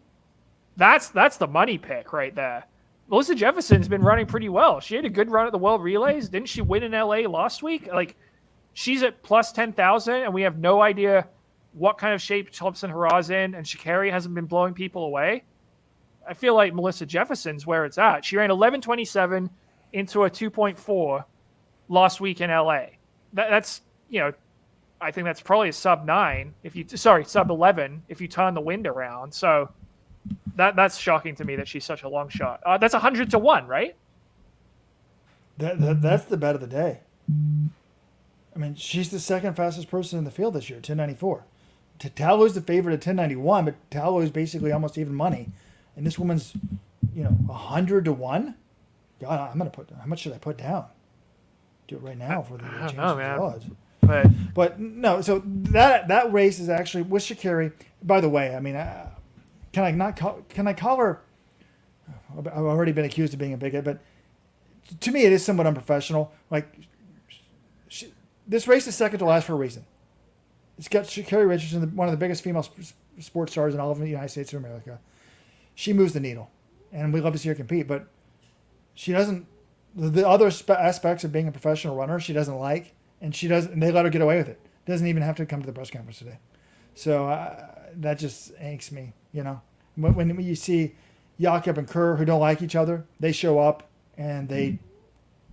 That's the money pick right there. Melissa Jefferson's been running pretty well. She had a good run at the World Relays. Didn't she win in LA last week? Like, she's at plus 10,000, and we have no idea what kind of shape Thompson Herrera's in, and Sha'Carri hasn't been blowing people away. I feel like Melissa Jefferson's where it's at. She ran 11:27 into a 2.4 last week in LA. That's, I think that's probably a sub 9 sub 11 if you turn the wind around. So that's shocking to me that she's such a long shot. That's 100 to 1, right?
That's the bet of the day. I mean, she's the second fastest person in the field this year, 1094. Talu's the favorite at 1091, but Talu is basically almost even money. And this woman's, 100 to 1? God, I'm going to how much should I put down? Do it right now for the chance of the odds. But no, so that race is actually with Sha'Carri. By the way, I mean, can I call her? I've already been accused of being a bigot, but to me, it is somewhat unprofessional. Like, this race is second to last for a reason. It's got Sha'Carri Richardson, one of the biggest female sports stars in all of the United States of America. She moves the needle, and we love to see her compete, but she doesn't. The other aspects of being a professional runner, she doesn't like, and she doesn't. And they let her get away with it. Doesn't even have to come to the press conference today. So that just angst me. When you see Jakob and Kerr, who don't like each other, they show up and they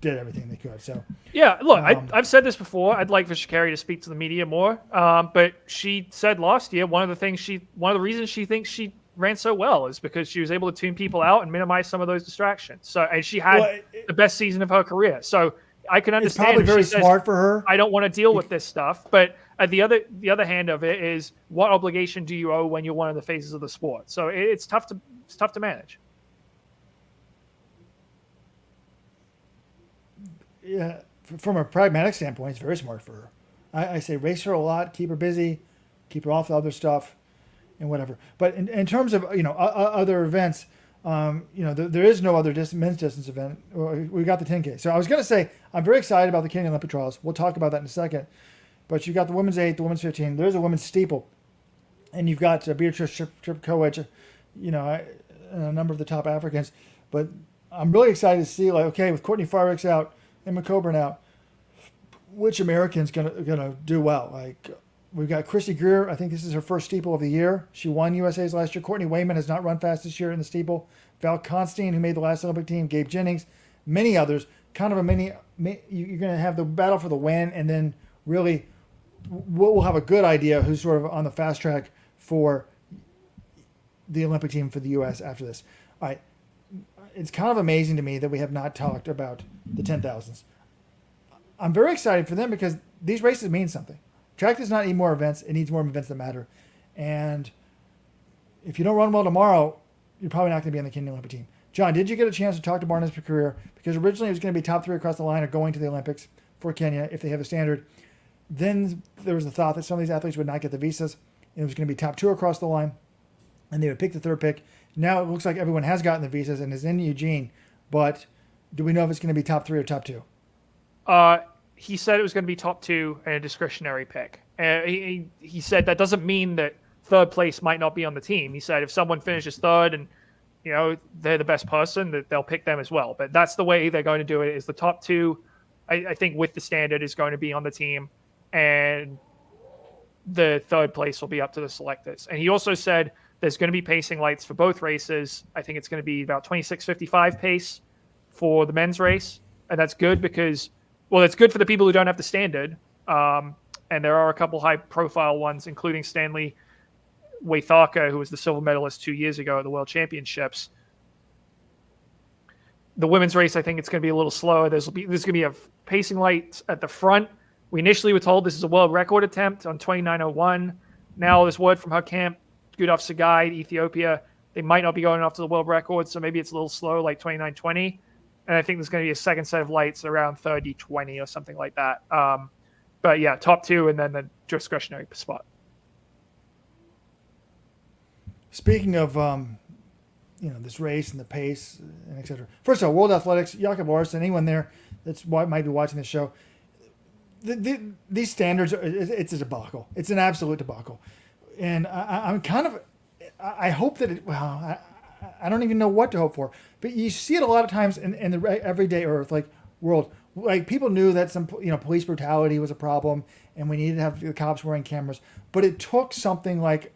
did everything they could. So
yeah, look, I've said this before. I'd like for Sha'Carri to speak to the media more. But she said last year one of the reasons she thinks she ran so well is because she was able to tune people out and minimize some of those distractions. So, and she had the best season of her career. So I can understand.
It's probably very smart for her.
I don't want to deal with this stuff. But the other hand of it is, what obligation do you owe when you're one of the faces of the sport? So it's tough to manage.
Yeah, from a pragmatic standpoint, it's very smart for her. I say race her a lot, keep her busy, keep her off the other stuff, and whatever. But in terms of other events, there is no other men's distance event. We got the 10K. So I was going to say I'm very excited about the Kenyan Olympic trials. We'll talk about that in a second. But you've got the women's 8, the women's 15. There's a women's steeple, and you've got Beatrice Tripkowicz, a number of the top Africans. But I'm really excited to see, with Courtney Farwick's out, Emma Coburn out, which American's gonna do well. Like, we've got Chrissy Greer. I think this is her first steeple of the year. She won USA's last year. Courtney Wayman has not run fast this year in the steeple. Val Constein, who made the last Olympic team. Gabe Jennings, many others. Kind of you're going to have the battle for the win, and then really we'll have a good idea who's sort of on the fast track for the Olympic team for the U.S. after this. All right. It's kind of amazing to me that we have not talked about the 10,000s. I'm very excited for them because these races mean something. Track does not need more events. It needs more events that matter. And if you don't run well tomorrow, you're probably not going to be on the Kenyan Olympic team. John, did you get a chance to talk to Barnes' career? Because originally it was going to be top 3 across the line or going to the Olympics for Kenya if they have a standard. Then there was the thought that some of these athletes would not get the visas. And it was going to be top 2 across the line, and they would pick the 3rd pick. Now it looks like everyone has gotten the visas and is in Eugene. But do we know if it's going to be top 3 or top 2?
He said it was going to be top 2 and a discretionary pick. He said that doesn't mean that 3rd place might not be on the team. He said if someone finishes 3rd and they're the best person, that they'll pick them as well. But that's the way they're going to do it. Is the top 2, I think, with the standard, is going to be on the team, and the 3rd place will be up to the selectors. And he also said there's going to be pacing lights for both races. I think it's going to be about 26:55 pace for the men's race, and that's good because, well, it's good for the people who don't have the standard. And there are a couple high-profile ones, including Stanley Waithaka, who was the silver medalist 2 years ago at the World Championships. The women's race, I think it's going to be a little slower. There's going to be a pacing light at the front. We initially were told this is a world record attempt on 29:01. Now there's word from her camp, Gudaf Sagai, Ethiopia, They might not be going after the world record, so maybe it's a little slow, like 29:20. And I think there's going to be a second set of lights around 30:20 or something like that. But yeah, top 2 and then the discretionary spot.
Speaking of this race and the pace and etc. First of all, World Athletics, Jakob Ingebrigtsen, anyone there that's might be watching this show, these standards, it's a debacle. It's an absolute debacle. And I'm kind of, I hope that I don't even know what to hope for, but you see it a lot of times in the everyday earth, like world, like people knew that some, police brutality was a problem and we needed to have the cops wearing cameras, but it took something like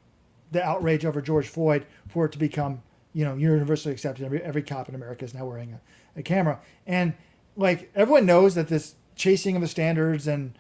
the outrage over George Floyd for it to become, universally accepted. Every cop in America is now wearing a camera. And like everyone knows that this chasing of the standards and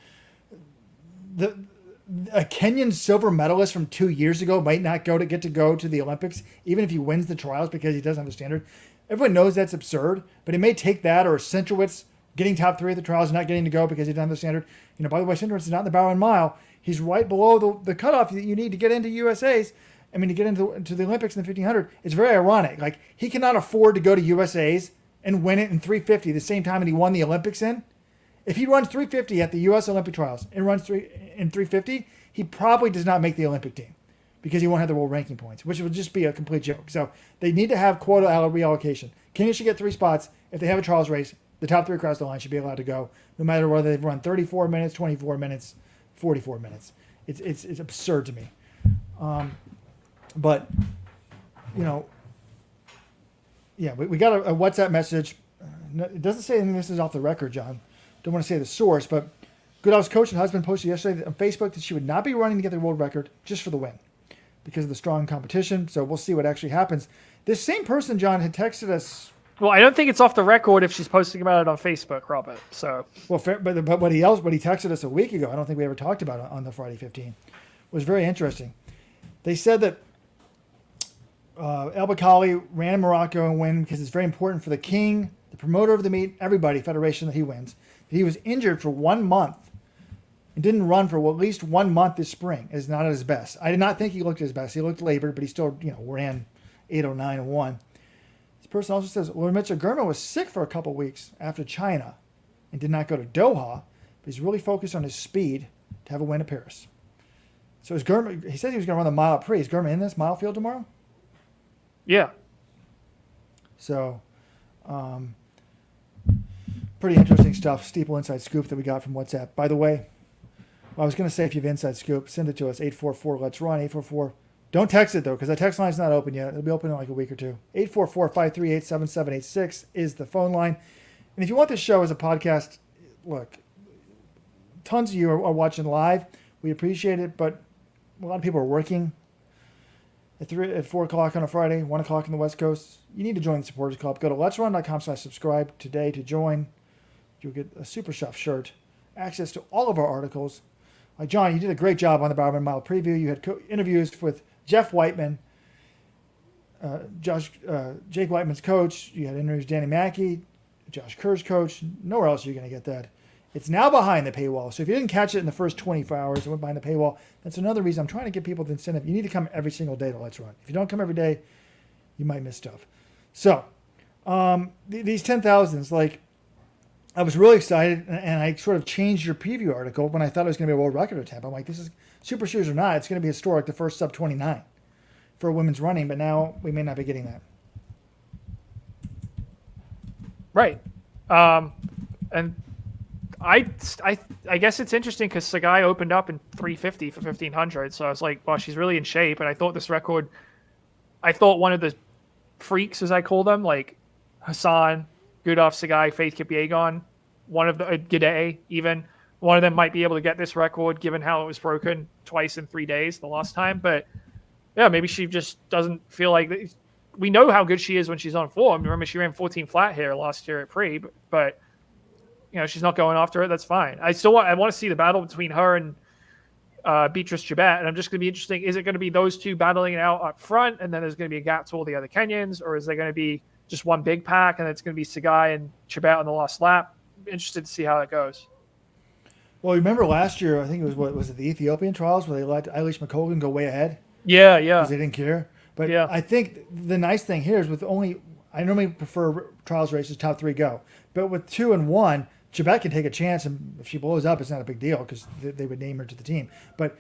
a Kenyan silver medalist from 2 years ago might not get to go to the Olympics, even if he wins the trials because he doesn't have the standard. Everyone knows that's absurd, but it may take that or Centrowitz getting top 3 at the trials and not getting to go because he doesn't have the standard. By the way, Centrowitz is not in the Bowerman Mile. He's right below the cutoff that you need to get into USA's. To get into the Olympics in the 1500. It's very ironic. Like, he cannot afford to go to USA's and win it in 350 the same time that he won the Olympics in. If he runs 350 at the U.S. Olympic trials and runs 350, he probably does not make the Olympic team because he won't have the world ranking points, which would just be a complete joke. So they need to have quota reallocation. Kenya should get 3 spots. If they have a trials race, the top 3 across the line should be allowed to go, no matter whether they've run 34 minutes, 24 minutes, 44 minutes. It's absurd to me. But, we got a WhatsApp message. It doesn't say anything. This is off the record, John. Don't want to say the source, but Goodell's coach and husband posted yesterday on Facebook that she would not be running to get the world record just for the win because of the strong competition. So we'll see what actually happens. This same person, John, had texted us.
Well, I don't think it's off the record if she's posting about it on Facebook, Robert. So,
well, but what he texted us a week ago, I don't think we ever talked about it on the Friday 15, was very interesting. They said that El Bakali ran in Morocco and win because it's very important for the king, the promoter of the meet, everybody, federation, that he wins. He was injured for 1 month and didn't run for at least 1 month this spring. Is not at his best. I did not think he looked at his best. He looked labored, but he still, ran 8:09 and won. This person also says Mitchell Gurma was sick for a couple weeks after China and did not go to Doha, but he's really focused on his speed to have a win at Paris. So is Gurma? He said he was going to run the mile at Paris. Is Gurma in this mile field tomorrow?
Yeah.
So, pretty interesting stuff. Steeple inside scoop that we got from WhatsApp. By the way, I was going to say if you have inside scoop, send it to us. 844 Let's Run. 844. Don't text it though, because that text line's not open yet. It'll be open in like a week or two. 844-538-7786 is the phone line. And if you want this show as a podcast, look, tons of you are watching live. We appreciate it, but a lot of people are working. At 4 o'clock on a Friday, 1 o'clock on the West Coast. You need to join the Supporters Club. Go to letsrun.com/subscribe today to join. You'll get a Super Chef shirt, access to all of our articles. Like John, you did a great job on the Bowerman Mile preview. You had interviews with Jeff Whiteman, Jake Whiteman's coach. You had interviews with Danny Mackey, Josh Kerr's coach. Nowhere else are you going to get that. It's now behind the paywall. So if you didn't catch it in the first 24 hours, it went behind the paywall. That's another reason I'm trying to give people the incentive. You need to come every single day to Let's Run. If you don't come every day, you might miss stuff. So these 10,000s, like, I was really excited, and I sort of changed your preview article when I thought it was going to be a world record attempt. I'm like, this is super shoes or not, it's going to be historic, the first sub 29 for women's running, but now we may not be getting that.
Right. And I guess it's interesting because Sagai opened up in 350 for 1500, so I was like, well, she's really in shape, and I thought this record, one of the freaks, as I call them, like Hassan, Gudov, Sagai, Faith Kipyegon, one of the Gide, even one of them might be able to get this record given how it was broken twice in 3 days the last time. But yeah, maybe she just doesn't feel like we know how good she is when she's on form. Remember, she ran 14 flat here last year at Pre, but she's not going after it. That's fine. I want to see the battle between her and Beatrice Chebet, and I'm just going to be interesting. Is it going to be those two battling it out up front, and then there's going to be a gap to all the other Kenyans, or is there going to be just one big pack, and it's going to be Sagai and Chebet on the last lap? Interested to see how that goes.
Well, remember last year, I think it was the Ethiopian trials where they let Eilish McColgan go way ahead?
Yeah.
Because they didn't care. But
Yeah.
I think the nice thing here is I normally prefer trials races, top 3 go. But with 2 and 1, Quebec can take a chance, and if she blows up, it's not a big deal because they would name her to the team. But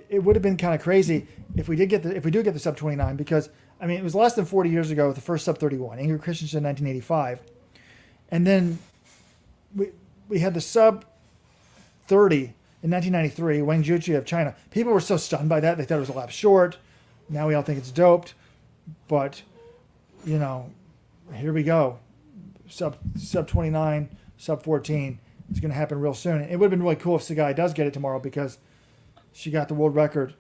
it would have been kind of crazy if we do get the sub 29, because I mean it was less than 40 years ago with the first sub 31, Ingrid Christensen in 1985, and then we had the sub 30 in 1993, Wang Juqi of China. People were so stunned by that; they thought it was a lap short. Now we all think it's doped, but here we go, sub 29, sub 14. It's going to happen real soon. It would have been really cool if Sagai does get it tomorrow, because she got the world record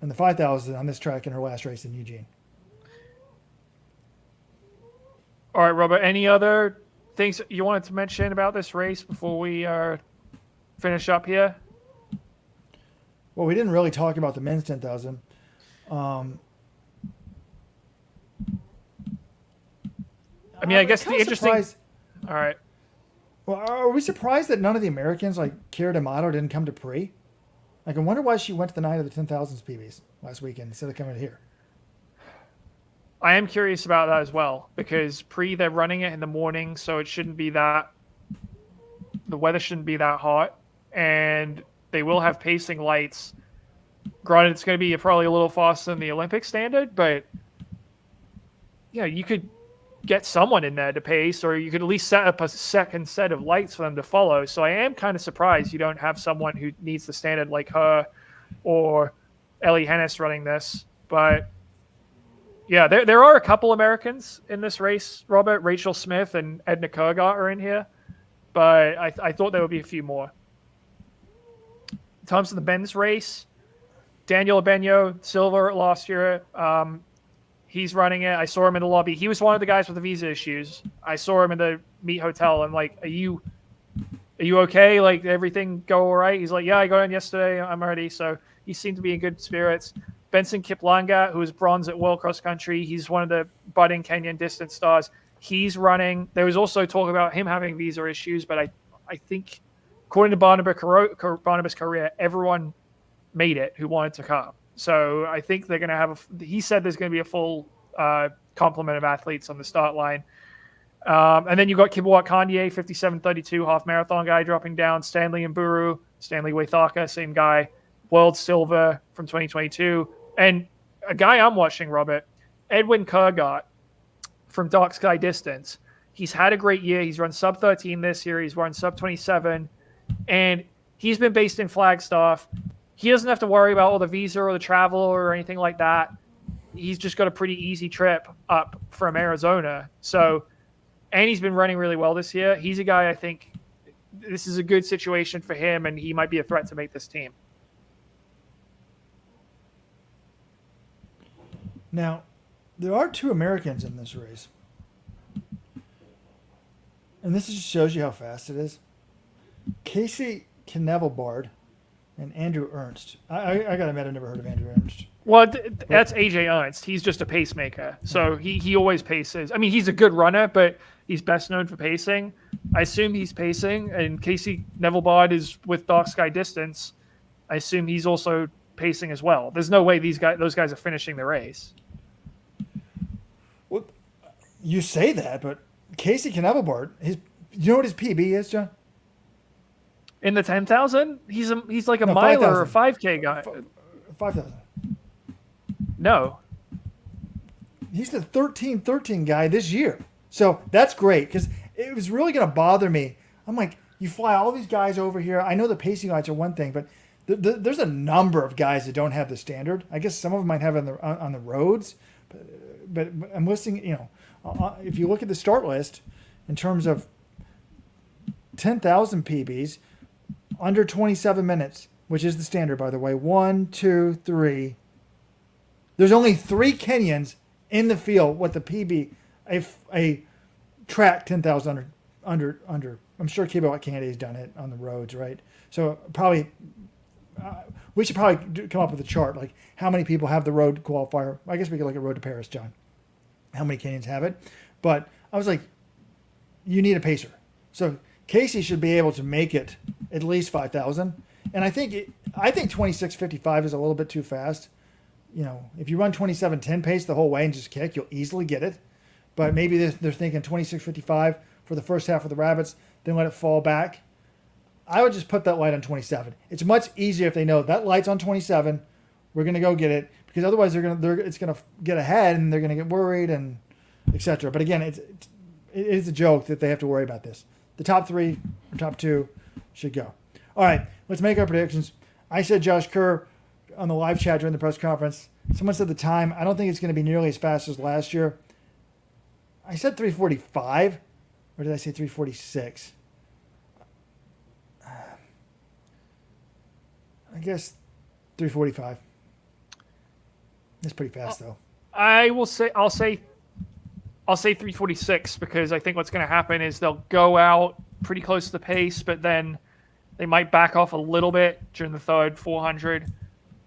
in the 5,000 on this track in her last race in Eugene.
All right, Robert, any other things you wanted to mention about this race before we finish up here?
Well, we didn't really talk about the men's 10,000.
I mean, I guess the interesting...
Surprised.
All right.
Well, are we surprised that none of the Americans, like Kerr D'Amato, didn't come to Pre? Like, I wonder why she went to the night of the 10,000s PBs last weekend instead of coming here.
I am curious about that as well, because they're running it in the morning, so it shouldn't be that... The weather shouldn't be that hot, and they will have pacing lights. Granted, it's going to be probably a little faster than the Olympic standard, but you could get someone in there to pace, or you could at least set up a second set of lights for them to follow. So I am kind of surprised you don't have someone who needs the standard like her or Ellie Hennis running this. But yeah, there are a couple Americans in this race, Robert. Rachel Smith and Edna Kurgott are in here, but I thought there would be a few more. In terms of the men's race, Daniel Abeno, silver last year. He's running it. I saw him in the lobby. He was one of the guys with the visa issues. I saw him in the meet hotel. I'm like, are you okay? Like, everything go all right? He's like, yeah, I got in yesterday. I'm ready. So he seemed to be in good spirits. Benson Kiplanga, who was bronze at World Cross Country. He's one of the budding Kenyan distance stars. He's running. There was also talk about him having visa issues, but I think, according to Barnabas Correa, everyone made it who wanted to come. So I think they're going to have he said there's going to be a full complement of athletes on the start line. And then you got Kibawat Kanye, 57:32 half marathon guy dropping down. Stanley Mburu, Stanley Waithaka, same guy. World silver from 2022. And a guy I'm watching, Robert, Edwin Kurgott from Dark Sky Distance. He's had a great year. He's run sub 13 this year. He's run sub 27. And he's been based in Flagstaff. He doesn't have to worry about all the visa or the travel or anything like that. He's just got a pretty easy trip up from Arizona. So, and he's been running really well this year. He's a guy, I think this is a good situation for him, and he might be a threat to make this team.
Now, there are 2 Americans in this race. And this just shows you how fast it is. Casey Knevelbard and Andrew Ernst. I got to admit, I've never heard of Andrew Ernst.
Well, that's AJ Ernst. He's just a pacemaker. So he always paces. I mean, he's a good runner, but he's best known for pacing. I assume he's pacing. And Casey Knevelbard is with Dark Sky Distance. I assume he's also pacing as well. There's no way those guys are finishing the race.
Well, you say that, but Casey Knevelbard, you know what his PB is, John?
In the 10,000, he's like a
No,
miler or a
5,000.
5K guy.
5,000.
No,
He's the 13-13 guy this year. So that's great, because it was really going to bother me. I'm like, you fly all these guys over here. I know the pacing lights are one thing, but there's a number of guys that don't have the standard. I guess some of them might have it on the roads, but I'm listing, if you look at the start list in terms of 10,000 PBs, under 27 minutes, which is the standard, by the way. 1, 2, 3. There's only 3 Kenyans in the field with the PB, a track 10,000 under. I'm sure Kibawat Kanye's done it on the roads, right? So probably we should probably come up with a chart, like how many people have the road qualifier. I guess we could look at Road to Paris, John. How many Kenyans have it? But I was like, you need a pacer. So Casey should be able to make it at least 5,000. And I think 26:55 is a little bit too fast. if you run 27:10 pace the whole way and just kick, you'll easily get it. But maybe they're thinking 26:55 for the first half of the Rabbits, then let it fall back. I would just put that light on 27. It's much easier if they know that light's on 27. We're going to go get it, because otherwise it's going to get ahead and they're going to get worried and etc. But again, it is a joke that they have to worry about this. The top 3 or top 2 should go. All right, let's make our predictions. I said Josh Kerr on the live chat during the press conference. Someone said the time. I don't think it's going to be nearly as fast as last year. I said 3:45, or did I say 3:46? I guess 3:45. That's pretty fast, though.
I'll say 3:46, because I think what's going to happen is they'll go out pretty close to the pace, but then they might back off a little bit during the third 400.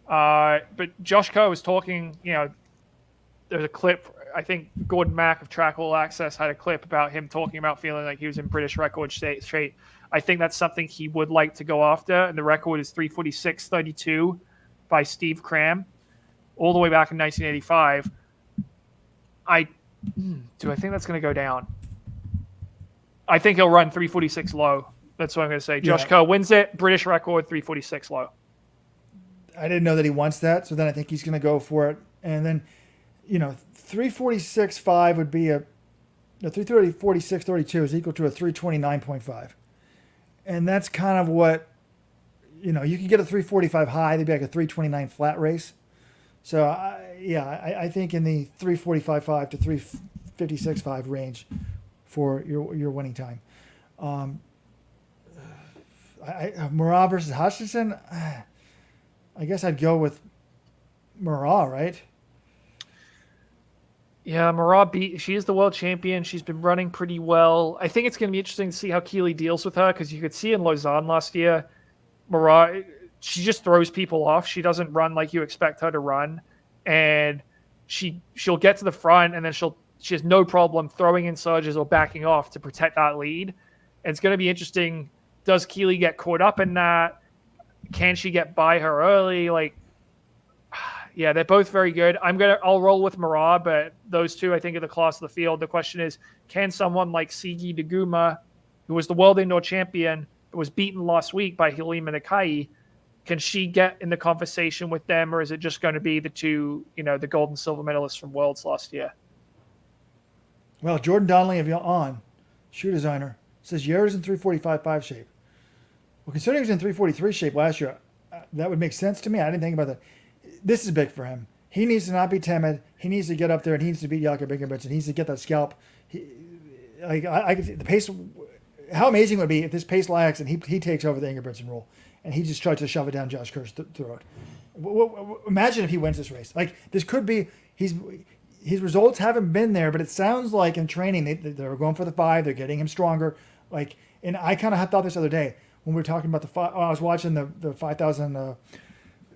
But Josh Kerr was talking, there's a clip, I think Gordon Mack of Track All Access had a clip about him talking about feeling like he was in British record shape. I think that's something he would like to go after, and the record is 3:46.32 by Steve Cram, all the way back in 1985. Do I think that's going to go down? I think he'll run 3:46 low. That's what I'm going to say. Josh Kerr wins it. British record, 3:46 low. I
didn't know that he wants that, so then I think he's going to go for it. And then, 3:46.5 would be 3:46.32 is equal to a 3:29.5. And that's kind of what, you can get a 3:45 high. They'd be like a 3:29 flat race. So, I think in the 3:45.5 to 3:56.5 range for your winning time. Murat versus Hutchinson, I guess I'd go with Murat, right?
Yeah, Murat she is the world champion. She's been running pretty well. I think it's going to be interesting to see how Keeley deals with her, because you could see in Lausanne last year, Murat, she just throws people off. She doesn't run like you expect her to run, and she'll get to the front, and then she has no problem throwing in surges or backing off to protect that lead. And it's going to be interesting. Does Keeley get caught up in that? Can she get by her early? Yeah, they're both very good. I'll roll with Murat, but those two I think are the class of the field. The question is, can someone like Sigi Daguma, who was the world indoor champion, but was beaten last week by Helima Nakai, can she get in the conversation with them, or is it just going to be the two, the gold and silver medalists from Worlds last year?
Well, Jordan Donnelly of On, shoe designer, says Yer's in 3:45.5 shape. Well, considering he was in 3:43 shape last year, that would make sense to me. I didn't think about that. This is big for him. He needs to not be timid. He needs to get up there, and he needs to beat Jakob Ingebrigtsen. He needs to get that scalp. I could see the pace. How amazing would it be if this pace lags and he takes over the Ingebrigtsen role, and he just tries to shove it down Josh Kerr's throat. Imagine if he wins this race. This could be his results haven't been there, but it sounds like in training they're going for the 5. They're getting him stronger. And I kind of thought this other day when we were talking about the 5. I was watching the 5,000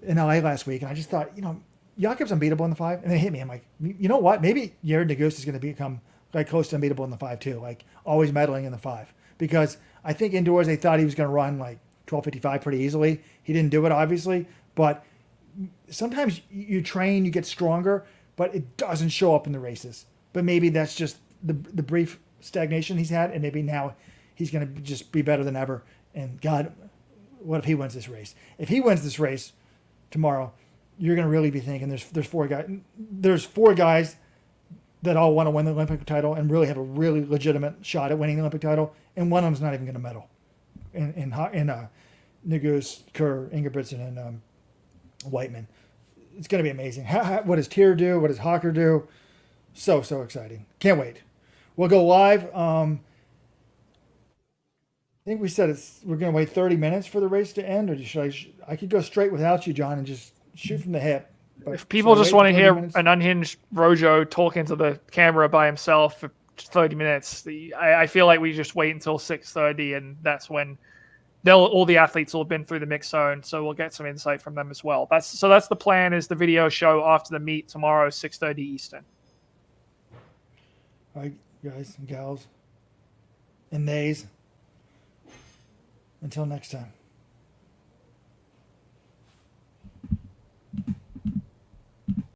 in LA last week, and I just thought, Jakob's unbeatable in the 5, and it hit me. I'm like, you know what? Maybe Jared Naguse is going to become close to unbeatable in the 5 too, always medaling in the 5, because I think indoors they thought he was going to run 12:55 pretty easily. He didn't do it, obviously, but sometimes you train, you get stronger, but it doesn't show up in the races. But maybe that's just the brief stagnation he's had, and maybe now he's going to just be better than ever. And God, what if he wins this race? If he wins this race tomorrow, you're going to really be thinking there's 4 guys. There's 4 guys that all want to win the Olympic title and really have a really legitimate shot at winning the Olympic title, and one of them's not even going to medal. In Naguse, Kerr, Ingebrigtsen, and Whiteman. It's going to be amazing. What does Tier do? What does Hawker do? So exciting. Can't wait. We'll go live. I think we said we're going to wait 30 minutes for the race to end, or I could go straight without you, John, and just shoot from the hip. But
if people just want to hear
minutes?
an unhinged Rojo talking to the camera by himself for 30 minutes, I feel like we just wait until 6:30, and that's when all the athletes will have been through the mix zone, so we'll get some insight from them as well. That's the plan, is the video show after the meet tomorrow, 6:30 Eastern.
All right, guys and gals and theys. Until next time.